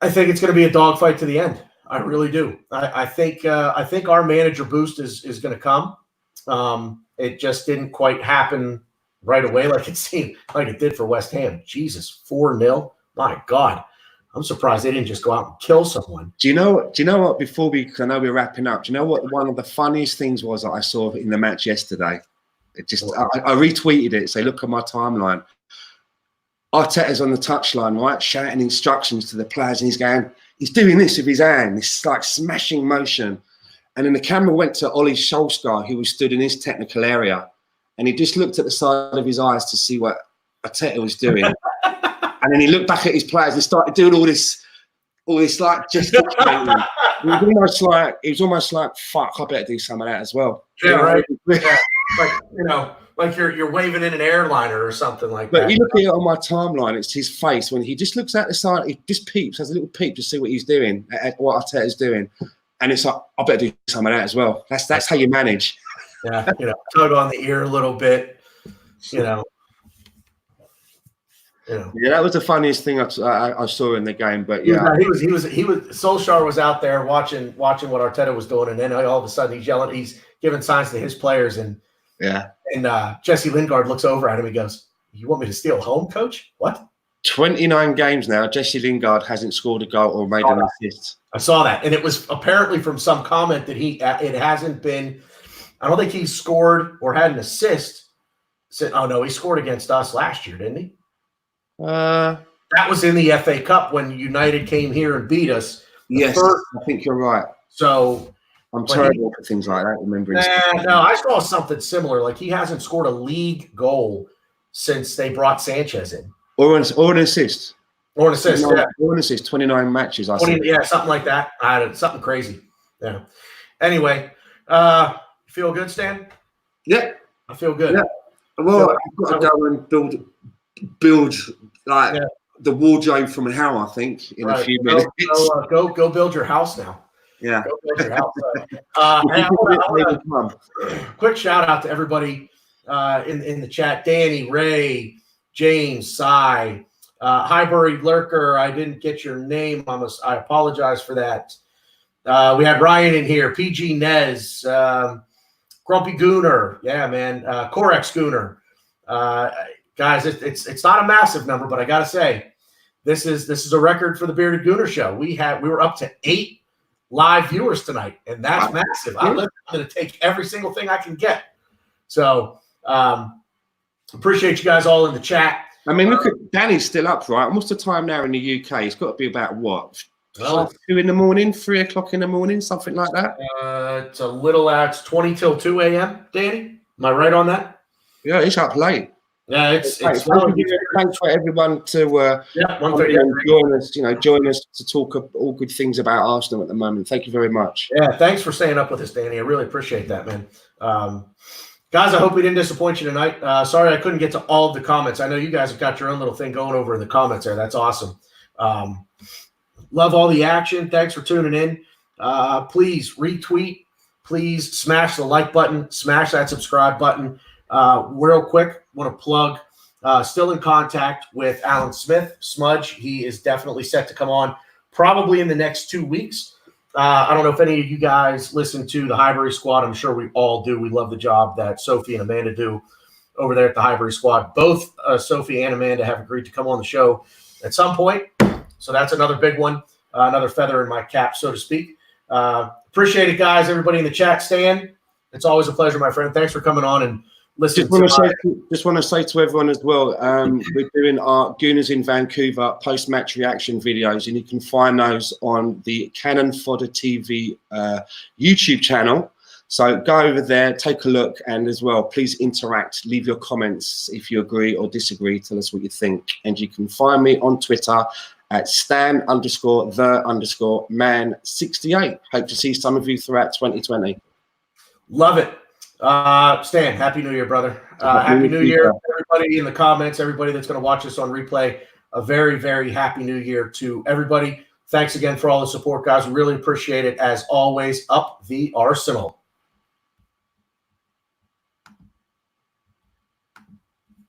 I think it's going to be a dogfight to the end. I really do. I think our manager boost is going to come. It just didn't quite happen right away like it seemed like it did for West Ham. Jesus, 4-0. My God. I'm surprised they didn't just go out and kill someone. Do you know what? Before I know we're wrapping up. Do you know what one of the funniest things was that I saw in the match yesterday? I retweeted it. Say, look at my timeline. Arteta's on the touchline, right, shouting instructions to the players, and he's doing this with his hand. It's like smashing motion. And then the camera went to Ollie Solskjaer, who was stood in his technical area, and he just looked at the side of his eyes to see what Arteta was doing. And then he looked back at his players and started doing all this like gesticulating. It was almost like, fuck, I better do some of that as well. Yeah, right. Yeah. Like you're waving in an airliner or something like that. But you look at it on my timeline, it's his face when he just looks at the side, he just peeps, has a little peep to see what he's doing, what Arteta's doing. And it's like, I better do some of that as well. That's how you manage. Yeah, tug on the ear a little bit, Yeah, that was the funniest thing I saw in the game. But yeah, he was. Solskjaer was out there watching what Arteta was doing, and then all of a sudden he's yelling, he's giving signs to his players, and Jesse Lingard looks over at him. He goes, "You want me to steal home, coach? What?" 29 games now. Jesse Lingard hasn't scored a goal or made an assist. I saw that, and it was apparently from some comment that it hasn't been I don't think he scored or had an assist. Oh, no, he scored against us last year, didn't he? That was in the FA Cup when United came here and beat us. Yes, I think you're right. So I'm terrible for things like that, remembering. No, I saw something similar. Like he hasn't scored a league goal since they brought Sanchez in. Or an assist. Or an assist, yeah. Or an assist, 29 matches, I 20, think. yeah, something like that. Something crazy. Yeah. Anyway, feel good, Stan? Yeah. I feel good. Yeah. Well, I've got to go and build like the wardrobe from hell, I think, in a few minutes. Go build your house now. Yeah. Go build your house. Quick shout out to everybody in the chat. Danny, Ray, James, Cy, Highbury Lurker. I didn't get your name. I apologize for that. We had Ryan in here. PG Nez, Grumpy Gooner. Yeah, man. Corex Gooner. Guys, it's not a massive number, but I got to say, this is a record for the Bearded Gooner Show. We were up to 8 live viewers tonight, and that's massive. I'm going to take every single thing I can get. So appreciate you guys all in the chat. I mean, look at Danny's still up, right? And what's the time now in the UK? It's got to be about what? 2 in the morning, 3 o'clock in the morning, something like that. It's a little. It's 20 till 2 a.m. Danny, am I right on that? Yeah, it's up late. Yeah, it's thanks for everyone to join us. Join us to talk all good things about Arsenal at the moment. Thank you very much. Yeah, thanks for staying up with us, Danny. I really appreciate that, man. Guys, I hope we didn't disappoint you tonight. Sorry I couldn't get to all of the comments. I know you guys have got your own little thing going over in the comments there. That's awesome. Love all the action. Thanks for tuning in. Please retweet. Please smash the like button. Smash that subscribe button. Real quick, want to plug, still in contact with Alan Smith, Smudge. He is definitely set to come on probably in the next 2 weeks. I don't know if any of you guys listen to the Highbury Squad. I'm sure we all do. We love the job that Sophie and Amanda do over there at the Highbury Squad. Both Sophie and Amanda have agreed to come on the show at some point. So that's another big one, another feather in my cap, so to speak. Appreciate it, guys. Everybody in the chat, Stan, it's always a pleasure, my friend. Thanks for coming on and listening. Just want to say to everyone as well, we're doing our Gooners in Vancouver post-match reaction videos, and you can find those on the Cannon Fodder TV YouTube channel. So go over there, take a look, and as well, please interact. Leave your comments if you agree or disagree. Tell us what you think. And you can find me on Twitter at Stan_the_man68. Hope to see some of you throughout 2020. Love it. Stan, Happy New Year, brother. Happy New Year, everybody in the comments, everybody that's going to watch this on replay. A very, very Happy New Year to everybody. Thanks again for all the support, guys. We really appreciate it. As always, up the Arsenal.